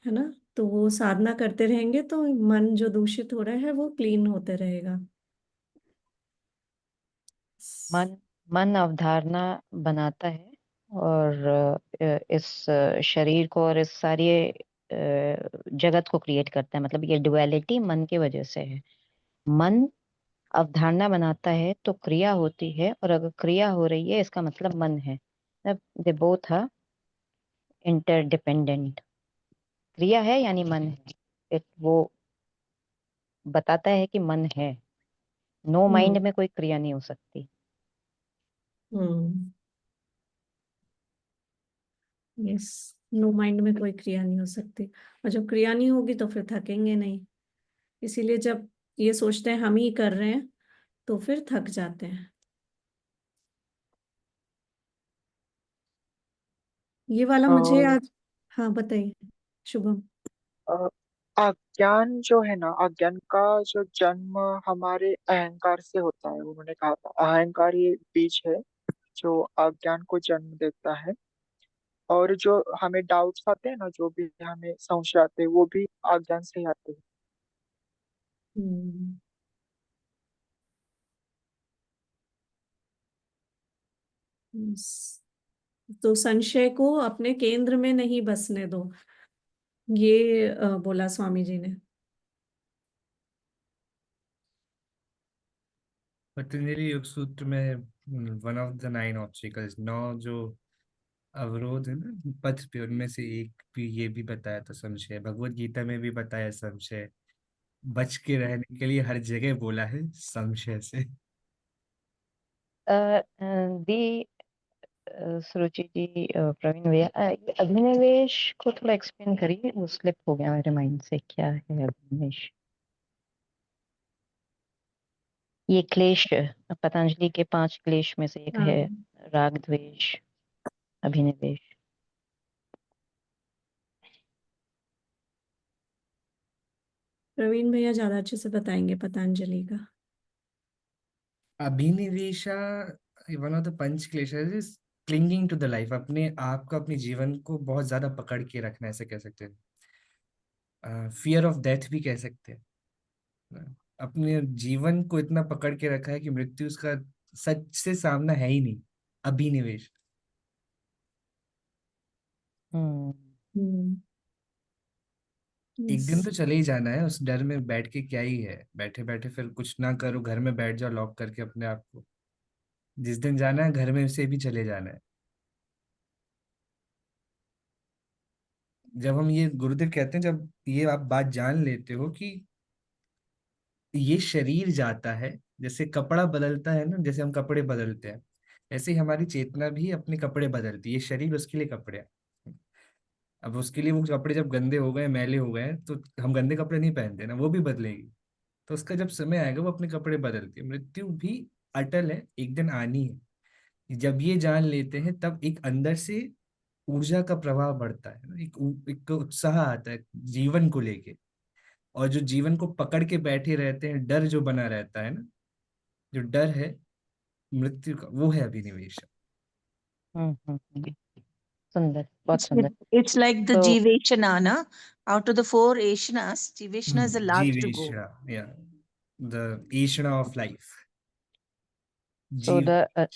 है ना। तो वो साधना करते रहेंगे तो मन जो दूषित हो रहा है वो क्लीन होते रहेगा। मन मन अवधारणा बनाता है, और इस शरीर को और इस सारी जगत को क्रिएट करता है। मतलब ये डुअलिटी मन की वजह से है। मन अवधारणा बनाता है तो क्रिया होती है, और अगर क्रिया हो रही है इसका मतलब मन है। They both are interdependent. क्रिया है यानी मन है। वो बताता है कि मन है। नो हम्म। माइंड में कोई क्रिया नहीं हो सकती। हम्म। यस, नो माइंड में कोई क्रिया नहीं हो सकती। और जब क्रिया नहीं होगी तो फिर थकेंगे नहीं। इसीलिए जब ये सोचते हैं हम ही कर रहे हैं तो फिर थक जाते हैं। ये वाला मुझे अ, आज, हाँ बताइए शुभम। अ, अज्ञान जो है ना, अज्ञान का जो जन्म हमारे अहंकार से होता है। उन्होंने कहा था अहंकार ये बीज है जो अज्ञान को जन्म देता है। और जो हमें डाउट्स आते हैं ना, जो भी हमें संशय आते हैं, वो भी अज्ञान से ही आते हैं। हम्म। yes। तो संशय को अपने केंद्र में नहीं बसने दो, ये बोला स्वामी जी ने। पतंजलि योग सूत्र में वन ऑफ द 9 ऑब्स्टिकल्स, 9 जो अवरोध है ना पथ पे, उनमें से एक भी ये भी बताया था, संशय। भगवत गीता में भी बताया संशय। बच के रहने के लिए हर जगह बोला है संशय से। दी सुरुचि जी, प्रवीण भैया, ये अभिनिवेश को थोड़ा एक्सप्लेन करिए। वो स्लिप हो गया मेरे माइंड से। क्या है अभिनिवेश? ये क्लेश पतंजलि के 5 क्लेश में से एक हाँ, है, राग द्वेष अभिनिवेश। प्रवीण भैया ज्यादा अच्छे से बताएंगे पतंजलि का। Abhinivesha one of the panch क्लेशेस is clinging to the life. अपने आप को, अपने जीवन को बहुत ज्यादा पकड़ के रखना, ऐसे कह सकते हैं। फियर ऑफ डेथ भी कह सकते हैं। अपने जीवन को इतना पकड़ के रखा है कि मृत्यु उसका सच से सामना है ही नहीं। अभिनिवेश। हम्म। हम्म। एक यस। दिन तो चले ही जाना है, उस डर में बैठ के क्या ही है। बैठे बैठे फिर कुछ ना करो, घर में बैठ जाओ लॉक करके अपने आप को। जिस दिन जाना है घर में से भी चले जाना है। जब हम ये गुरुदेव कहते हैं, जब ये आप बात जान लेते हो कि ये शरीर जाता है, जैसे कपड़ा बदलता है ना, जैसे हम कपड़े बदलते हैं, ऐसे ही हमारी चेतना भी अपने कपड़े बदलती है। ये शरीर उसके लिए कपड़े हैं। अब उसके लिए वो कपड़े जब गंदे हो गए, मैले हो गए, तो हम गंदे कपड़े नहीं पहनते ना, वो भी बदलेगी। तो उसका जब समय आएगा वो अपने कपड़े बदलती है। मृत्यु भी अटल है, एक दिन आनी है। जब ये जान लेते हैं तब एक अंदर से ऊर्जा का प्रवाह बढ़ता है ना, एक उत्साह आता है जीवन को लेके। और जो जीवन को पकड़ के बैठे रहते हैं, डर जो बना रहता है ना, जो डर है मृत्यु का, वो है अभिनिवेश। हम्म। सुंदर, बहुत सुंदर। It's like the तो Jiveshana, na? Out of the 4 Ashanas, Jiveshana is the last to जीवेश, go. या द ईशना ऑफ लाइफ। सो जीव, द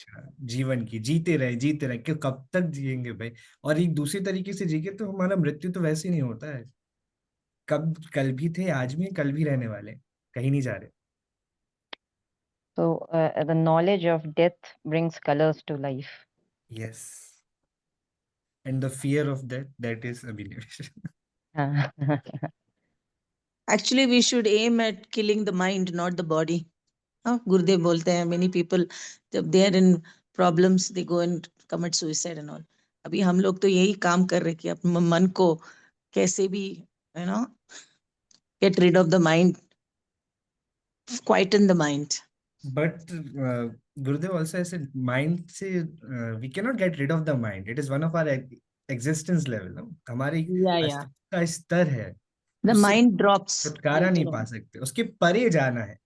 जीवन की जीते रहे, जीते रहे, क्यों कब तक जिएंगे भाई। और एक दूसरी तरीके से जिए तो हमारा मृत्यु तो वैसे ही नहीं होता है। कब, कल भी थे, आज भी हैं, कल भी रहने वाले हैं, कहीं नहीं जा रहे। So the knowledge of death brings colors to life. Yes. And the fear of death, that is Abhiniveshan. Actually, we should aim at killing the mind, not the body. हाँ, गुरुदेव बोलते हैं many people जब they are in problems they go and commit suicide and all. अभी हम लोग तो यही काम कर रहे हैं कि अपने मन को कैसे भी you know get rid of the mind, quieten the mind. But Gurudev also said, mind से we cannot get rid of the mind. It is one of our existence level. No? हमारी Yeah. अस्तित्व का स्तर है. The उससे mind drops. छुटकारा नहीं पा सकते. उसके परे जाना है.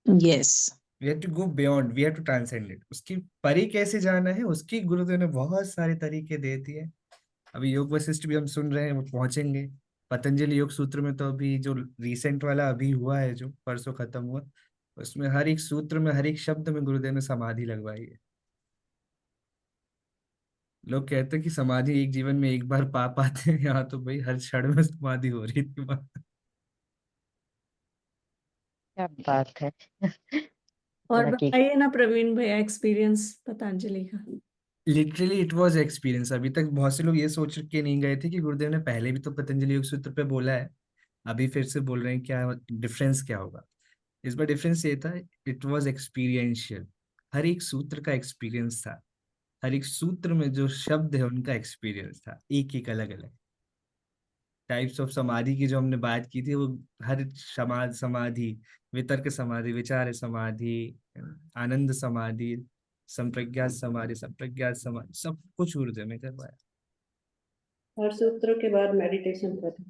Yes. We have to go beyond. We have to transcend it. उसकी परे कैसे जाना है? उसकी गुरुदेव ने बहुत सारे तरीके दे दिए. अभी योग वशिष्ठ भी हम सुन रहे हैं, वो पहुंचेंगे. पतंजलि योग सूत्र में तो अभी जो रिसेंट वाला अभी हुआ है, जो परसों खत्म हुआ, उसमें हर एक सूत्र में, हर एक शब्द में गुरुदेव ने समाधि लगवाई है. लोग कहते हैं कि समाधि एक जीवन में एक बार पा पाते हैं, यहाँ तो भाई हर क्षण में समाधि हो रही थी. क्या बात है. और लकी. बताइए ना प्रवीण भैया, एक्सपीरियंस पतंजलि का. Literally it was experience. अभी तक बहुत से लोग ये सोच के नहीं गए थे कि गुरुदेव ने पहले भी तो पतंजलि योग सूत्र पे बोला है, अभी फिर से बोल रहे हैं, क्या डिफरेंस क्या होगा. इस बार डिफरेंस ये था, इट वाज एक्सपीरियंशियल. हर एक सूत्र का एक्सपीरियंस था. हर एक सूत्र में जो शब्द है उनका एक्सपीरियंस था, एक एक अलग अलग टाइप्स ऑफ समाधि की जो हमने बात की थी. वो हर समाधि, वितर्क समाधि, विचार समाधि, आनंद समाधि, संप्रज्ञात समाधि, संप्रज्ञात समाधि, सब कुछ गुरुदेव ने करवाया. हर सूत्रों के बाद मेडिटेशन करें.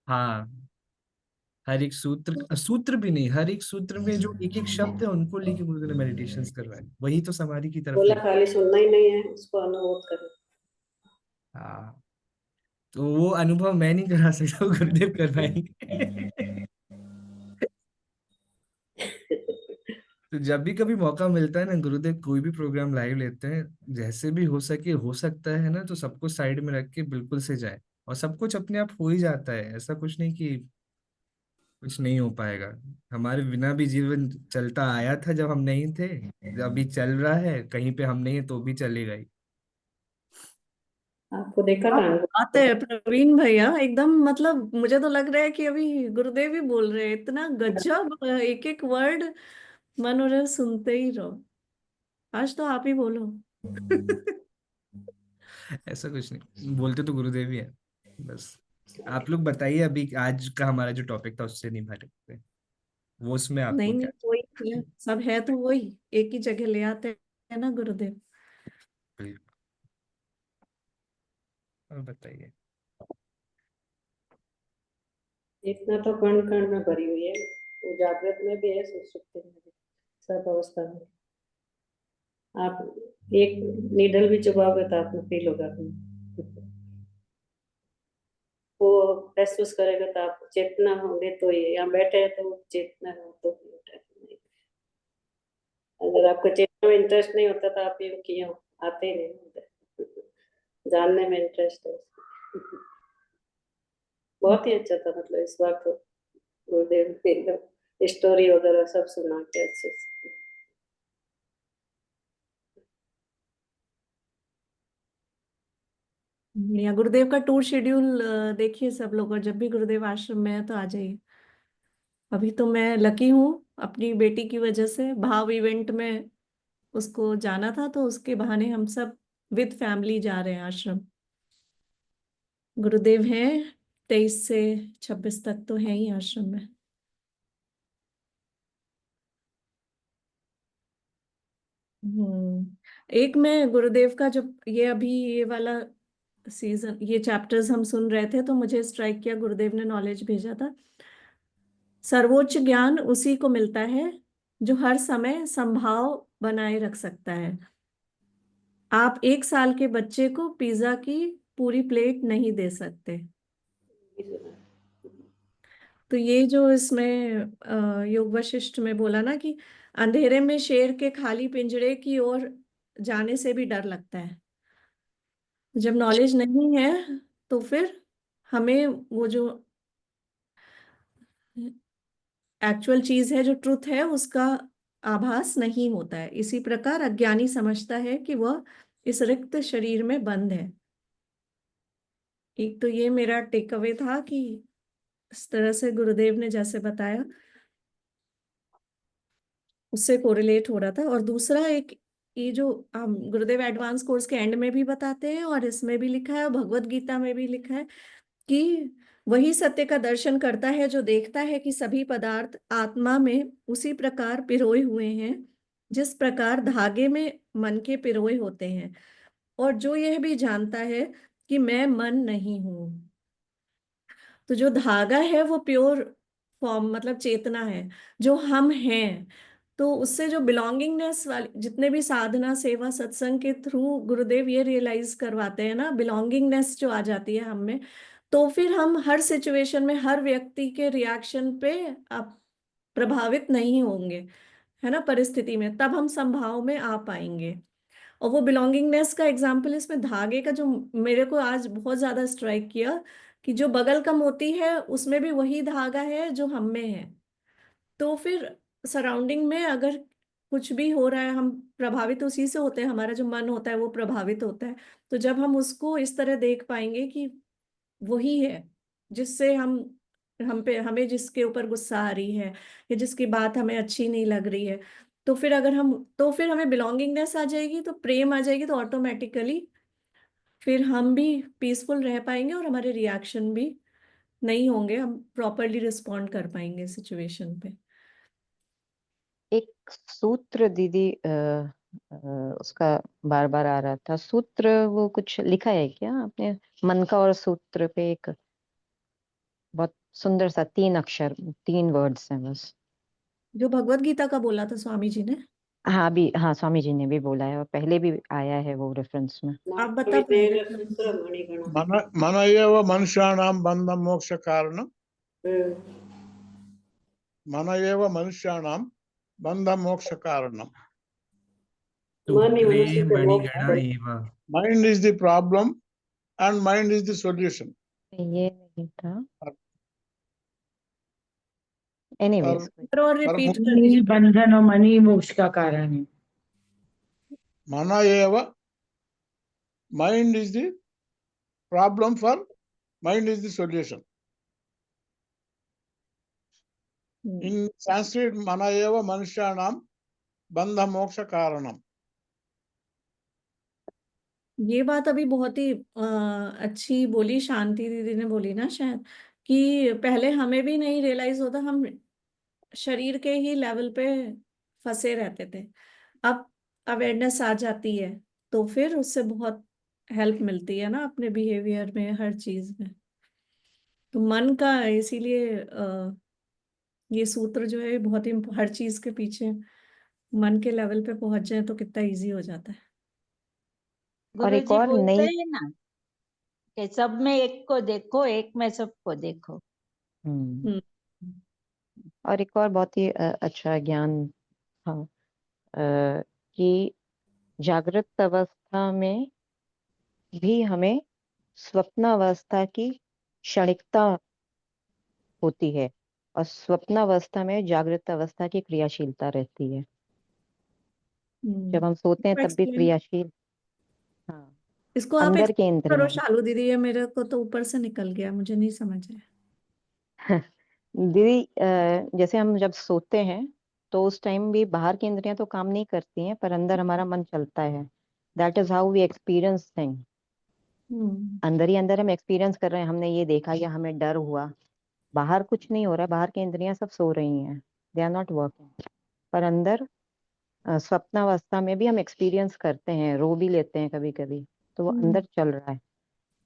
हाँ, हर एक सूत्र भी नहीं, हर एक सूत्र में जो एक एक शब्द है उनको लेके गुरुदेव ने मेडिटेशन करवाए. वही तो समाधि की तरफ बोला ले. खाली सुनना ही नहीं है, उसको अनुभव करें. हाँ, तो वो अनुभव मैं नहीं करा सकता, वो गुरुदेव करवाएंगे. तो जब भी कभी मौका मिलता है ना, गुरुदेव कोई भी प्रोग्राम लाइव लेते हैं, जैसे भी हो सके, हो सकता है ना, तो सबको साइड में रख के बिल्कुल से जाए. और सब कुछ अपने आप हो ही जाता है. ऐसा कुछ नहीं कि कुछ नहीं हो पाएगा. हमारे बिना भी जीवन चलता आया था जब हम नहीं थे, अभी चल रहा है. कहीं पे हम नहीं है तो भी चलेगा ही. आपको देखा था अनुभव. आते हैं प्रवीण भैया एकदम, मतलब मुझे तो लग रहा है कि अभी गुरुदेव ही बोल रहे हैं. इतना गजब, एक एक वर्ड मन हो रहा है सुनते ही रहो. आज तो आप ही बोलो. ऐसा कुछ नहीं, बोलते तो गुरुदेव ही है. बस आप लोग बताइए, अभी आज का हमारा जो टॉपिक था उससे नहीं भटकते, वो उसमें आपको नहीं क्या. नहीं, वही है, सब है तो वही एक ही जगह ले आते हैं ना गुरुदेव. और बताइए. इतना तो कण कण में भरी हुई है, वो जागृत में भी है, सुषुप्ति में भी, सब अवस्था में. आप एक नीडल भी चुभाओगे तो आपको फील होगा. वो महसूस करेगा तो आप चेतना होंगे तो ये यहाँ बैठे हैं तो चेतना हो तो नहीं. अगर आपको चेतना में इंटरेस्ट नहीं होता तो आप ये क्यों आते ही नहीं होते. जानने में इंटरेस्ट है. बहुत ही अच्छा था, मतलब इस बार तो गुरुदेव स्टोरी वगैरह सब सुना के अच्छे से. या गुरुदेव का टूर शेड्यूल देखिए सब लोग, और जब भी गुरुदेव आश्रम में है तो आ जाइए. अभी तो मैं लकी हूँ, अपनी बेटी की वजह से भाव इवेंट में उसको जाना था, तो उसके बहाने हम सब विद फैमिली जा रहे हैं आश्रम. गुरुदेव हैं 23 से 26 तक तो है ही आश्रम में. एक मैं गुरुदेव का जब ये अभी ये वाला सीजन, ये चैप्टर्स हम सुन रहे थे, तो मुझे स्ट्राइक किया, गुरुदेव ने नॉलेज भेजा था. सर्वोच्च ज्ञान उसी को मिलता है जो हर समय संभाव बनाए रख सकता है. आप 1 साल के बच्चे को पिज्जा की पूरी प्लेट नहीं दे सकते. तो ये जो इसमें योग वशिष्ठ में बोला ना कि अंधेरे में शेर के खाली पिंजरे की ओर जाने से भी डर लगता है. जब नॉलेज नहीं है तो फिर हमें वो जो एक्चुअल चीज है, जो ट्रुथ है, उसका आभास नहीं होता है। इसी प्रकार अज्ञानी समझता है कि वह इस रिक्त शरीर में बंद है। एक तो ये मेरा टेक अवे था कि इस तरह से गुरुदेव ने जैसे बताया उससे कोरिलेट हो रहा था। और दूसरा एक ये जो हम गुरुदेव एडवांस कोर्स के एंड में भी बताते हैं और इसमें भी लिखा है और भगवत गीता में भी लिखा है कि वही सत्य का दर्शन करता है जो देखता है कि सभी पदार्थ आत्मा में उसी प्रकार पिरोए हुए हैं जिस प्रकार धागे में मन के पिरोए होते हैं, और जो यह भी जानता है कि मैं मन नहीं हूं। तो जो धागा है वो प्योर फॉर्म मतलब चेतना है जो हम हैं। तो उससे जो बिलोंगिंगनेस वाली जितने भी साधना सेवा सत्संग के थ्रू गुरुदेव ये रियलाइज करवाते हैं ना, बिलोंगिंगनेस जो आ जाती है हम में, तो फिर हम हर सिचुएशन में हर व्यक्ति के रिएक्शन पे अब प्रभावित नहीं होंगे, है ना, परिस्थिति में, तब हम संभाव में आ पाएंगे। और वो बिलोंगिंगनेस का एग्जाम्पल इसमें धागे का जो मेरे को आज बहुत ज्यादा स्ट्राइक किया कि जो बगल का मोती है उसमें भी वही धागा है जो हम में है। तो फिर सराउंडिंग में अगर कुछ भी हो रहा है हम प्रभावित उसी से होते हैं, हमारा जो मन होता है वो प्रभावित होता है। तो जब हम उसको इस तरह देख पाएंगे कि वही है जिससे हम पे हमें जिसके ऊपर गुस्सा आ रही है या जिसकी बात हमें अच्छी नहीं लग रही है, तो फिर अगर हम तो फिर हमें बिलोंगिंगनेस आ जाएगी, तो प्रेम आ जाएगी, तो ऑटोमेटिकली फिर हम भी पीसफुल रह पाएंगे और हमारे रिएक्शन भी नहीं होंगे, हम प्रॉपरली रिस्पॉन्ड कर पाएंगे सिचुएशन पे। एक सूत्र दीदी उसका बार बार आ रहा था सूत्र, वो कुछ लिखा है क्या आपने मन का? और सूत्र पे एक बहुत सुंदर सा 3 अक्षर 3 वर्ड्स हैं बस। जो भगवत गीता का बोला था स्वामी जी ने। हाँ भी, हाँ स्वामी जी ने भी बोला है और पहले भी आया है वो रेफरेंस में। आप बता पाएंगे? मन मन एव मनुष्याणां बंध मोक्ष कारणं। मन एव मनुष्याणां बंध मोक्ष कारणं। Mind is the problem and mind is the solution. ये नहीं था, एनीवेज और रिपीट कर मनी दीजिए। बंधन और मनी मोक्ष का कारण है। मन एव mind is the problem for mind is the solution. In Sanskrit, mana eva manusyanam bandha moksha karanam. ये बात अभी बहुत ही अच्छी बोली, शांति दीदी ने बोली ना शायद, कि पहले हमें भी नहीं रियलाइज होता, हम शरीर के ही लेवल पे फंसे रहते थे। अब अवेयरनेस आ जाती है तो फिर उससे बहुत हेल्प मिलती है ना अपने बिहेवियर में, हर चीज में। तो मन का इसीलिए ये सूत्र जो है बहुत ही हर चीज के पीछे मन के लेवल पे पहुंच जाए तो कितना इजी हो जाता है। और एक गुरुजी और बोलते नई हैं ना कि सब में एक को देखो, एक में सबको देखो। हम्म, और एक और बहुत ही अच्छा ज्ञान था कि जागृत अवस्था में भी हमें स्वप्नावस्था की क्षणिकता होती है और स्वप्नावस्था में जागृत अवस्था की क्रियाशीलता रहती है। जब हम सोते हैं तब भी एक्सप्लेन, क्रियाशील, हाँ, इसको आप अंदर के एक्सप्लेन करो इंद्रियां। शालू दीदी, ये मेरे को तो ऊपर से निकल गया, मुझे नहीं समझ आया। दीदी जैसे हम जब सोते हैं तो उस टाइम भी बाहर की इंद्रियां तो काम नहीं करती हैं पर अंदर हमारा मन चलता है। That is how we experience thing. अंदर ही अंदर हम एक्सपीरियंस कर रहे हैं, हमने ये देखा या हमें डर हुआ, बाहर कुछ नहीं हो रहा है, बाहर की इंद्रियां सब सो रही हैं, दे आर नॉट वर्किंग। पर अंदर स्वप्नावस्था में भी हम एक्सपीरियंस करते हैं, रो भी लेते हैं कभी कभी, तो वो अंदर चल रहा है।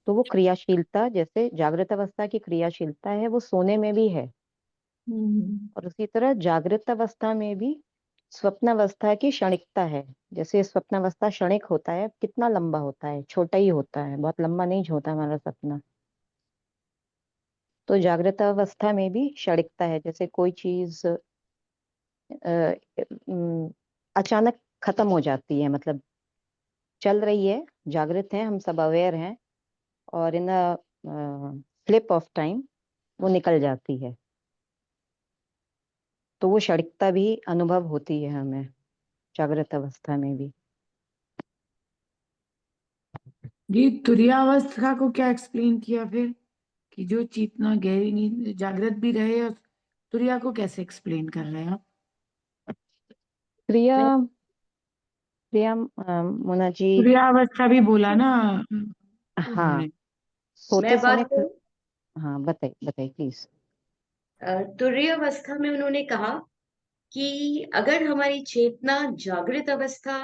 तो वो क्रियाशीलता जैसे जागृत अवस्था की क्रियाशीलता है वो सोने में भी है, और उसी तरह जागृत अवस्था में भी स्वप्नावस्था की क्षणिकता है। जैसे स्वप्नावस्था क्षणिक होता है, कितना लंबा होता है, छोटा ही होता है, बहुत लंबा नहीं होता हमारा सपना। तो जागृत अवस्था में भी क्षणिकता है, जैसे कोई चीज अचानक खत्म हो जाती है, मतलब चल रही है, जागृत है, हम सब अवेयर हैं, और इन अ फ्लिप ऑफ टाइम वो निकल जाती है। तो वो क्षणिकता भी अनुभव होती है हमें जागृत अवस्था में भी। ये तुरीयावस्था को क्या एक्सप्लेन किया फिर, कि जो चेतना गहरी नींद जागृत भी रहे, और तुरिया को कैसे एक्सप्लेन कर रहे हैं आप? क्रिया क्रिया मोना जी, तुरियावस्था भी बोला ना हाँ, उन्होंने। सोते मैं बात समय करूं? हाँ, बताइए बताइए प्लीज। तुरीय अवस्था में उन्होंने कहा कि अगर हमारी चेतना जागृत अवस्था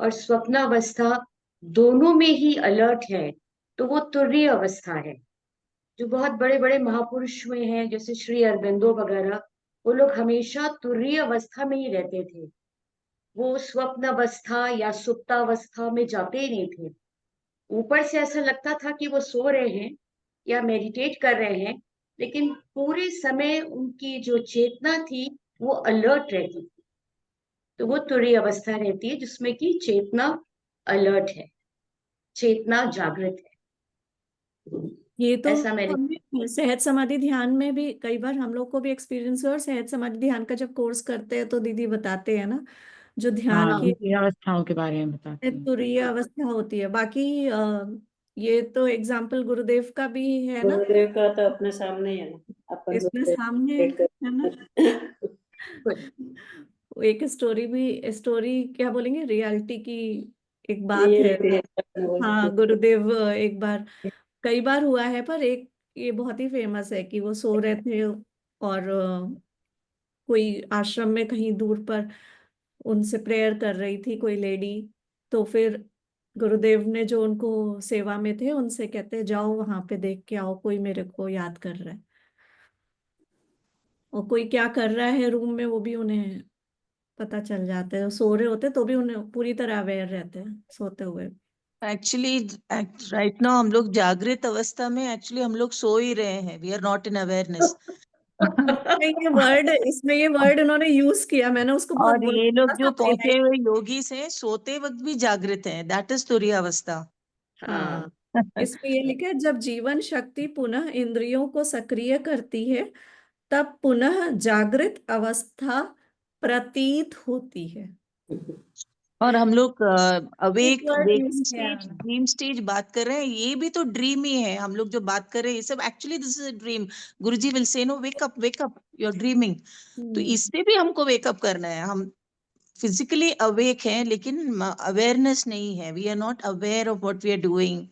और स्वप्न अवस्था दोनों में ही अलर्ट है तो वो तुरीय अवस्था है। जो बहुत बड़े बड़े महापुरुष हुए हैं जैसे श्री अरबिंदो वगैरह, वो लोग हमेशा तुरीय अवस्था में ही रहते थे। वो स्वप्न अवस्था या सुप्तावस्था में जाते ही नहीं थे। ऊपर से ऐसा लगता था कि वो सो रहे हैं या मेडिटेट कर रहे हैं, लेकिन पूरे समय उनकी जो चेतना थी वो अलर्ट रहती थी। तो वो तुरीय अवस्था रहती है जिसमें कि चेतना अलर्ट है, चेतना जागृत है। ये तो ऐसा मैंने हमने सहज समाधि ध्यान में भी कई बार हम लोग को भी एक्सपीरियंस हुआ, और सहज समाधि ध्यान का जब कोर्स करते हैं तो दीदी बताते हैं ना, जो ध्यान हाँ, की ये अवस्थाओं के बारे में बताते हैं। तुरीय अवस्था होती है। बाकी ये तो एग्जाम्पल गुरुदेव का भी है ना, गुरुदेव का तो अपने सामने ही है ना, अपन इसमें गुरुदेव सामने वेट है ना। कर एक स्टोरी क्या बोलेंगे, रियलिटी की एक बात है। रियलिटी है बोल हाँ, गुरुदेव एक बार, कई बार हुआ है, पर एक ये बहुत ही फेमस है कि वो सो रहे थे, और कोई आश्रम में कहीं दूर पर उनसे प्रेयर कर रही थी कोई लेडी। तो फिर गुरुदेव ने जो उनको सेवा में थे उनसे कहते, जाओ वहां पे देख के आओ, कोई मेरे को याद कर रहा है। और कोई क्या कर रहा है रूम में वो भी उन्हें पता चल जाता है। सो रहे होते तो भी उन्हें पूरी तरह अवेयर रहते हैं सोते हुए। एक्चुअली राइट नाउ हम लोग जागृत अवस्था में, एक्चुअली हम लोग सो ही रहे हैं, we are not in awareness. इसमें ये वर्ड उन्होंने यूज किया, मैंने उसको बहुत और बोला ये लोग थोड़ा सा जो हाईलाइट। पहुंचे हुए योगी हैं सोते वक्त भी जागृत हैं, दैट इज तुरीय अवस्था। हाँ, इसमें ये लिखा है, जब जीवन शक्ति पुनः इंद्रियों को सक्रिय करती है तब पुनः जागृत अवस्था प्रतीत होती है। और हम लोग एक अवेक वर्ड यूज वेकिंग किया है स्टेज, उन्होंने। ड्रीम स्टेज बात कर रहे हैं, ये भी तो ड्रीम ही है। हम लोग जो बात कर रहे हैं ये सब actually this is a dream. Guruji will say no wake up you are dreaming. तो इससे भी हमको वेकअप करना है। हम फिजिकली अवेक हैं लेकिन अवेयरनेस नहीं है, we are not aware of what we are doing,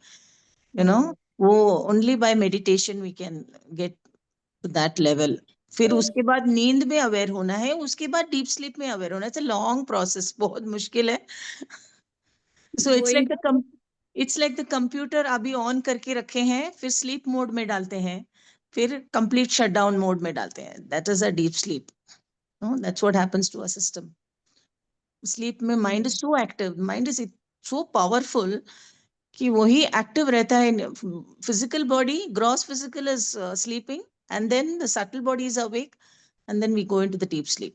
you know. वो only by meditation we can get to that level. फिर उसके बाद नींद में अवेयर होना है, उसके बाद डीप स्लीप में अवेयर होना है। इट्स अ लॉन्ग प्रोसेस, बहुत मुश्किल है। सो वही इट्स लाइक द कंप्यूटर अभी ऑन करके रखे हैं, फिर स्लीप मोड में डालते हैं, फिर कंप्लीट शटडाउन मोड में डालते हैं, that is a deep sleep. That's what happens to a system. Sleep में mind is so active, mind is so powerful कि वही एक्टिव रहता है। Physical body, gross physical is sleeping, and then the subtle body is awake, and then we go into the deep sleep.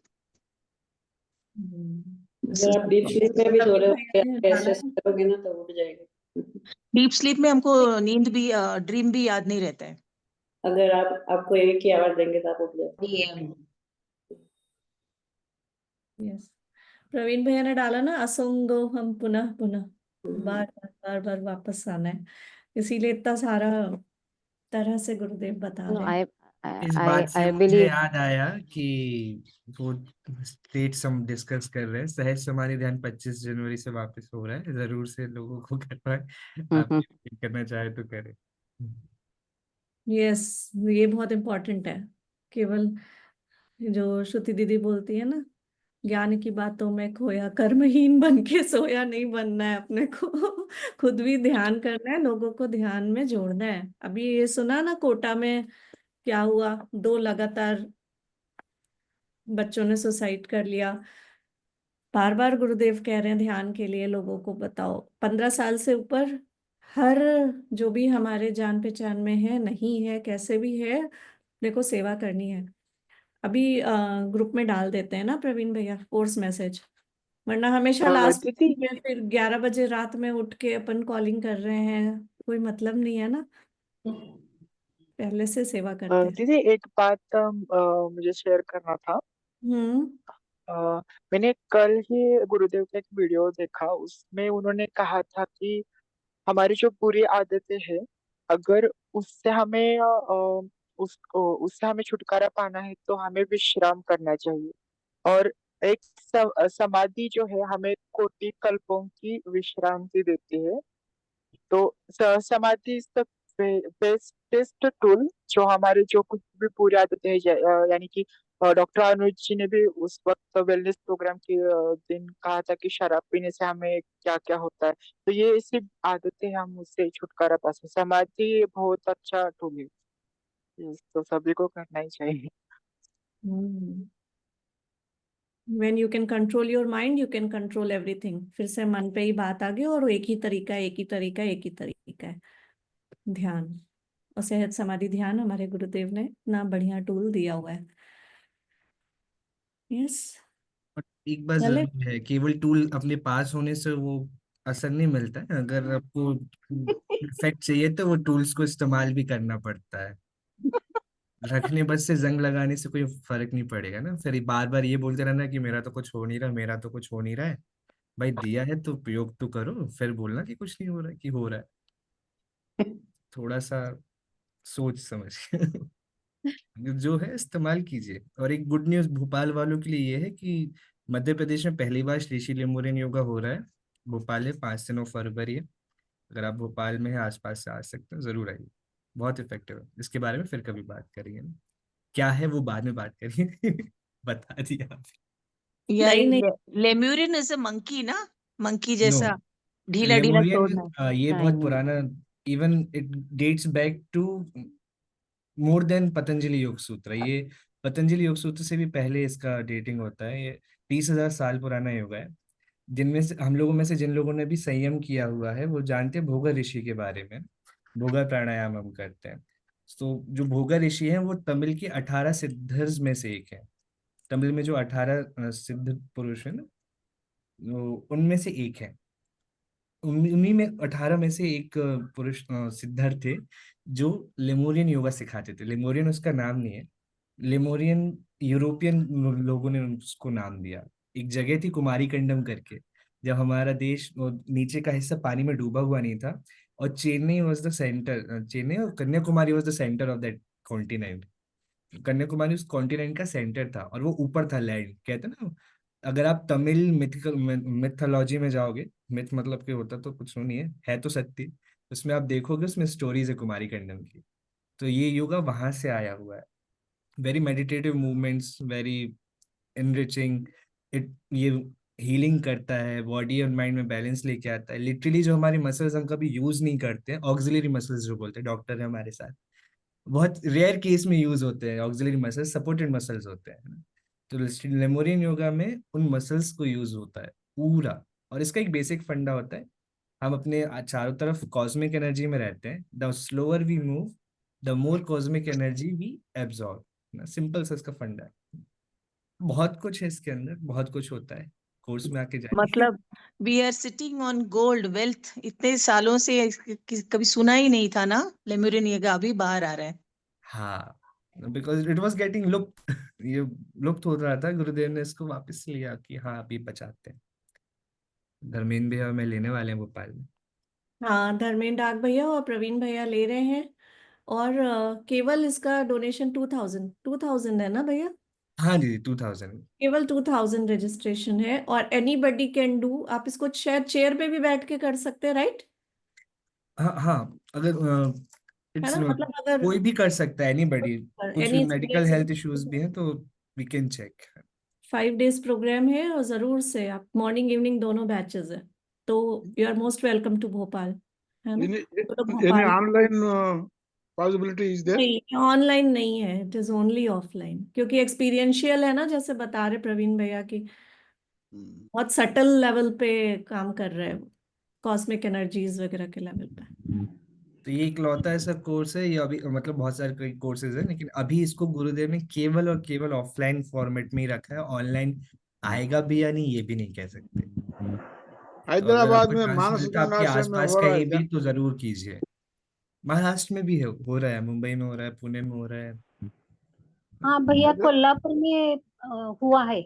अगर आप deep sleep में भी सो रहे हो ऐसे करोगे ना तो उठ जाएगा। डीप स्लीप में हमको नींद भी, ड्रीम भी याद नहीं रहता है। अगर आपको एक ही आवाज देंगे तो आप उठ जाओगे। यस, प्रवीण भैया ने डाला ना, असंगो हम पुनः पुनः, बार बार बार बार वापस आना है। इसीलिए इतना सारा तरह से गुरुदेव बता नो, रहे हैं। इस बात से आई मुझे बिलीव याद आया कि वो स्टेट्स हम डिस्कस कर रहे हैं, सहज समाधि ध्यान 25 जनवरी से वापस हो रहा है, जरूर से लोगों को करना है, आप करना चाहे तो करें। यस, ये बहुत इम्पोर्टेंट है। केवल जो श्रुति दीदी बोलती है ना, ज्ञान की बातों में खोया, कर्महीन बन के सोया नहीं बनना है अपने को। खुद भी ध्यान करना है, लोगों को ध्यान में जोड़ना है। अभी ये सुना ना कोटा में क्या हुआ, 2 लगातार बच्चों ने सुसाइड कर लिया। बार बार गुरुदेव कह रहे हैं ध्यान के लिए लोगों को बताओ, 15 साल से ऊपर हर जो भी हमारे जान पहचान में है, नहीं है, कैसे भी है, देखो सेवा करनी है। अभी ग्रुप में डाल देते हैं ना प्रवीण भैया कोर्स मैसेज, वरना हमेशा लास्ट दीदी में फिर 11 बजे रात में उठ के अपन कॉलिंग कर रहे हैं, कोई मतलब नहीं है ना, पहले से सेवा करते हैं। दीदी एक बात मुझे शेयर करना था। हम्म। मैंने कल ही गुरुदेव का एक वीडियो देखा, उसमें उन्होंने कहा था कि हमारी जो बुरी आदतें हैं, अगर उससे हमें उससे हमें छुटकारा पाना है तो हमें विश्राम करना चाहिए। और एक समाधि जो है हमें कोटि कल्पों की विश्रांति देती है। तो समाधि इज द बेस्टेस्ट टूल जो हमारे जो कुछ भी पूरी आदतें हैं, यानी कि डॉक्टर अनुज जी ने भी उस वक्त वेलनेस प्रोग्राम के दिन कहा था कि शराब पीने से हमें क्या क्या होता है। तो ये ऐसी आदतें हैं, हम उससे छुटकारा पा सकते। समाधि बहुत अच्छा टूल है, तो सभी को करना ही चाहिए। When you can control your mind, you can control everything. फिर से मन पे ही बात आ गई, और एक ही तरीका है ध्यान और सहज समाधि ध्यान। हमारे गुरुदेव ने इतना बढ़िया टूल दिया हुआ है। यस। और एक बात चले। जरूर है, केवल टूल अपने पास होने से वो असर नहीं मिलता है। अगर आपको इफेक्ट चाहिए तो वो टूल्स को इस्तेमाल भी करना पड़ता है। रखने बस से जंग लगाने से कोई फर्क नहीं पड़ेगा ना। फिर बार बार ये बोलते रहना कि मेरा तो कुछ हो नहीं रहा, मेरा तो कुछ हो नहीं रहा है। भाई दिया है तो प्रयोग तो करो, फिर बोलना कि कुछ नहीं हो रहा है, कि हो रहा है। थोड़ा सा सोच समझ के जो है इस्तेमाल कीजिए। और एक गुड न्यूज़ भोपाल वालों के लिए ये है कि मध्य प्रदेश में पहली बार श्री श्री लेमोरियन योगा हो रहा है। भोपाल में 5 से 9 फरवरी है। अगर आप भोपाल में हैं, आसपास से आ सकते हैं, जरूर आइए। बहुत इफेक्टिव है। इसके बारे में फिर कभी बात करेंगे ना, क्या है वो बाद में बात करेंगे। बता दिया। या नहीं नहीं। लेम्यूरिन इज अ मंकी ना, मंकी नो, जैसा ढीला ढीला छोड़ना लेमोरियन ये बहुत पुराना, even it dates back to more than Patanjali Yoga Sutra. ये पतंजलि योग सूत्र से भी पहले इसका डेटिंग होता है। ये 30,000 साल पुराना योग है। जिनमें से हम लोगों में से जिन लोगों ने भी संयम किया हुआ है वो जानते हैं भोगा ऋषि के बारे में। भोगा प्राणायाम हम करते हैं। तो जो भोगा ऋषि हैं वो तमिल के 18 सिद्धर्स में से एक है। तमिल में जो 18 सिद्ध पुरुष है ना, उनमें से एक है। उन्हीं में 18 में से एक पुरुष सिद्धार्थ थे जो लेमोरियन योगा सिखाते थे। लेमोरियन उसका नाम नहीं है, लेमोरियन यूरोपियन लोगों ने उसको नाम दिया। एक जगह थी कुमारी कंडम करके, जब हमारा देश नीचे का हिस्सा पानी में डूबा हुआ नहीं था, और Chennai was the centre, Chennai और Kanyakumari was the centre of that continent. Kanyakumari उस कॉन्टिनेंट का सेंटर था और वो ऊपर था, लैंड कहते हैं ना। अगर आप तमिल मिथिकल मिथोलॉजी में जाओगे, मिथ मतलब कि होता तो कुछ नहीं है तो सत्य, उसमें आप देखोगे उसमें स्टोरीज है कुमारी खंडम की। तो ये योगा वहां से आया हुआ है। Very meditative movements, very enriching. It ये हीलिंग करता है, बॉडी और माइंड में बैलेंस लेके आता है। लिटरली जो हमारी मसल्स हम कभी यूज नहीं करते हैं, ऑक्सिलरी मसल्स जो बोलते हैं, डॉक्टर है हमारे साथ, बहुत रेयर केस में यूज होते हैं ऑक्सिलरी मसल्स, सपोर्टेड मसल्स होते हैं ना। तो लेमोरियन योगा में उन मसल्स को यूज होता है पूरा। और इसका एक बेसिक फंडा होता है, हम अपने चारों तरफ कॉस्मिक एनर्जी में रहते हैं। The slower we move, the more cosmic energy we absorb ना। सिंपल सा इसका फंडा है। बहुत कुछ है इसके अंदर, बहुत कुछ होता है, कोर्स में आके जाएंगे। मतलब we are sitting on gold wealth. इतने सालों से कभी सुना ही नहीं था ना लेम्यूरियन योगा, अभी बाहर आ रहा है। हाँ, बिकॉज इट वॉज गेटिंग लुप्त। ये लुप्त हो रहा था, गुरुदेव ने इसको वापस लिया कि हाँ अभी बचाते हैं। धर्मेंद्र भैया में लेने वाले हैं भोपाल में। हाँ, धर्मेंद्र डाक भैया और प्रवीण भैया ले रहे हैं। और केवल इसका डोनेशन 2000 है ना भैया? हाँ जी, 2000। केवल 2000 रजिस्ट्रेशन है, और एनीबडी कैन डू। आप इसको शायद चेयर पे भी बैठ के कर सकते हैं, राइट? हाँ हाँ, अगर है इट्स ना, मतलब अगर कोई भी कर सकता है, एनीबडी। कुछ एनी मेडिकल हेल्थ इश्यूज भी हैं तो we can check. 5 days program है, और जरूर से आप मॉर्निंग इवनिंग दोनों बैचेस है। तो you are most welcome to Bhopal, है ना? तो Any Bhopal online possibility is there? नहीं, ऑनलाइन नहीं है, इट इज ओनली ऑफलाइन, क्योंकि एक्सपीरियंशियल है ना, जैसे बता रहे प्रवीण भैया की बहुत सटल लेवल पे काम कर रहे हैं, कॉस्मिक एनर्जीज वगैरह के लेवल पे। तो ये इकलौता ऐसा कोर्स है, ये अभी मतलब बहुत सारे कई कोर्सेज है, लेकिन अभी इसको गुरुदेव ने केवल और केवल ऑफलाइन फॉर्मेट में ही रखा है। ऑनलाइन आएगा भी या नहीं ये भी नहीं कह सकते। तो अगर हैदराबाद आपको में चांसेस मानस है तो आपके गंगा में आसपास हो रहा है कहीं क्या? भी तो जरूर कीजिए। महाराष्ट्र में भी हो रहा है, मुंबई में हो रहा है, पुणे में हो रहा है। हाँ भैया, हैदर कोल्हापुर में हुआ है।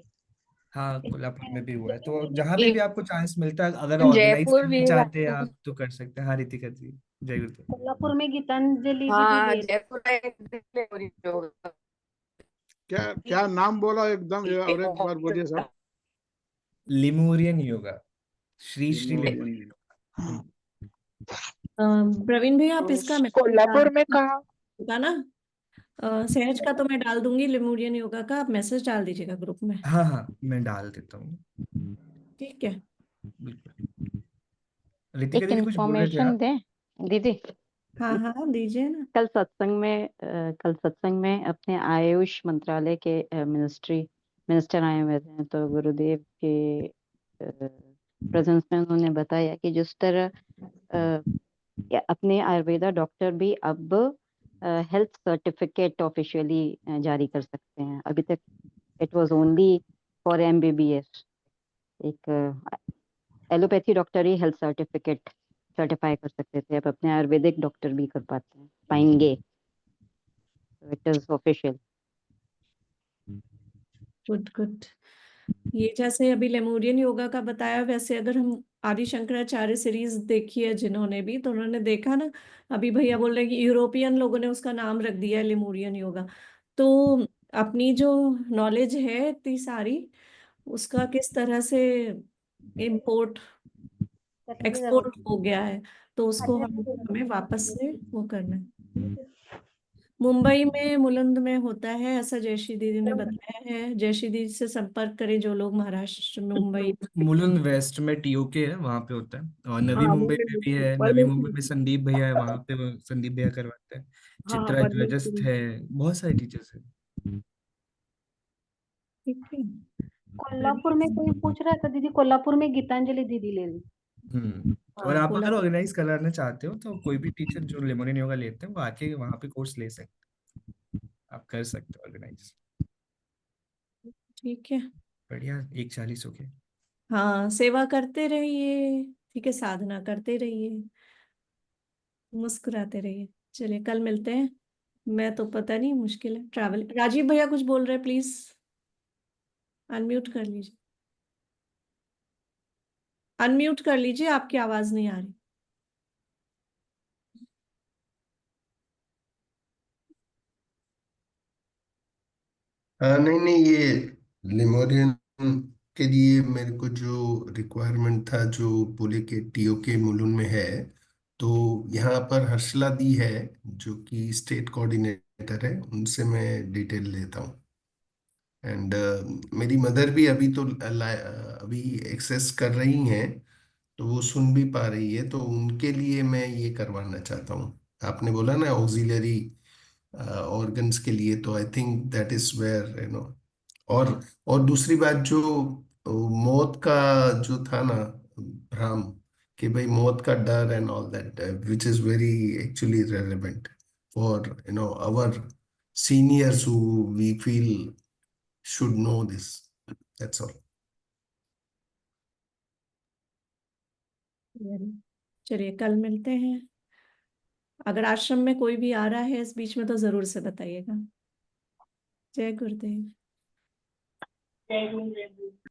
हाँ, कोल्हापुर में भी हुआ है, तो जहाँ पे भी आपको चांस मिलता है, अगर ऑर्गेनाइज जयपुर भी करना हुआ चाहते हैं आप तो कर सकते हैं। हाँ रितिका जी, जय गुरुदेव। कोल्हापुर में गीतांजलि दीदी हाँ ले जयपुर में एक दिन होगा। क्या क्या नाम बोला एकदम ये, और एक बार बोलिए सर। लिमोरियन योगा, श्री श्री लिमोरियन। लिमोरियन योगा। प्रवीण भैया आप इसका मैसेज कोल्हापुर में कहा। होगा ना, सहज का तो मैं डाल दूंगी, लेमूरियन योगा का आप मैसेज डाल दीजिएगा ग्रुप में। हाँ हाँ, मैं डाल देता हूँ, ठीक है। बिल्कुल। रितिका एक दीदी कुछ बोल रहे थे इंफॉर्मेशन आप? दें दीदी। हाँ दीजिए ना। कल सत्संग में अपने आयुष मंत्रालय के मिनिस्टर आए हुए थे, तो गुरुदेव के प्रेजेंस में उन्होंने बताया कि जिस तरह अपने आयुर्वेदा डॉक्टर भी अब हेल्थ सर्टिफिकेट ऑफिशियली जारी कर सकते हैं। अभी तक it was only for MBBS। एक एलोपैथी डॉक्टर ही हेल्थ सर्टिफिकेट सर्टिफाई कर सकते थे, अब अपने आयुर्वेदिक डॉक्टर भी कर पाएंगे। It is official. गुड। ये जैसे अभी लेमूरियन योगा का बताया, वैसे अगर हम आदि शंकराचार्य सीरीज देखी है जिन्होंने भी, तो उन्होंने देखा ना, अभी भैया बोल रहे हैं कि यूरोपियन लोगों ने उसका नाम रख दिया है लेमूरियन योगा। तो अपनी जो नॉलेज है इतनी सारी, उसका किस तरह से इम्पोर्ट एक्सपोर्ट हो गया है, तो उसको हमें वापस से वो करना है। मुंबई में मुलुंड में होता है ऐसा, जयश्री दीदी ने बताया है। जयश्री दीदी से संपर्क करें जो लोग महाराष्ट्र मुंबई। मुलुंड वेस्ट में टीओके है, वहां पे होता है, और नवी हाँ मुंबई में भी है। नवी मुंबई में संदीप भैया है, वहां पे संदीप भैया करवाते हैं। हाँ चित्रा ज्वेलर्स परमेश्वरी। है, बहुत सारे टीचर्स है। ठीक है। कोल्हापुर में कोई पूछ रहा था दीदी, कोल्हापुर में गीतांजलि दीदी ले ली। और हाँ आप अगर कोल्हापुर। ऑर्गेनाइज कराना चाहते हो तो कोई भी टीचर जो लेमोनियन योगा लेते हैं वो आके वहाँ पे कोर्स ले सकते हैं, आप कर सकते हो ऑर्गेनाइज। ठीक है। बढ़िया, 1:40 हो गए। हाँ सेवा करते रहिए, ठीक है, साधना करते रहिए, मुस्कुराते रहिए। चलिए कल मिलते हैं। मैं तो पता नहीं, मुश्किल है ट्रैवल। राजीव भैया कुछ बोल रहे हैं, प्लीज अनम्यूट कर लीजिए। अनम्यूट कर लीजिए, आपकी आवाज नहीं आ रही। हाँ नहीं नहीं, ये लिमोरियन के लिए मेरे को जो रिक्वायरमेंट था, जो बोले कि टीओ के मुलुन में है, तो यहाँ पर हर्षला दी है जो कि स्टेट कोऑर्डिनेटर है, उनसे मैं डिटेल लेता हूँ। एंड मेरी मदर भी अभी तो अभी एक्सेस कर रही हैं, तो वो सुन भी पा रही है, तो उनके लिए मैं ये करवाना चाहता हूँ। आपने बोला ना ऑक्सिलरी ऑर्गन्स के लिए, तो I think that is where और और दूसरी बात, जो मौत का जो था ना भ्रम, कि भाई मौत का डर and all that, which is very actually relevant for our seniors who we feel should know this, that's all. चलिए कल मिलते हैं। अगर आश्रम में कोई भी आ रहा है इस बीच में तो जरूर से बताइएगा। जय गुरुदेव। जय गुरुदेव।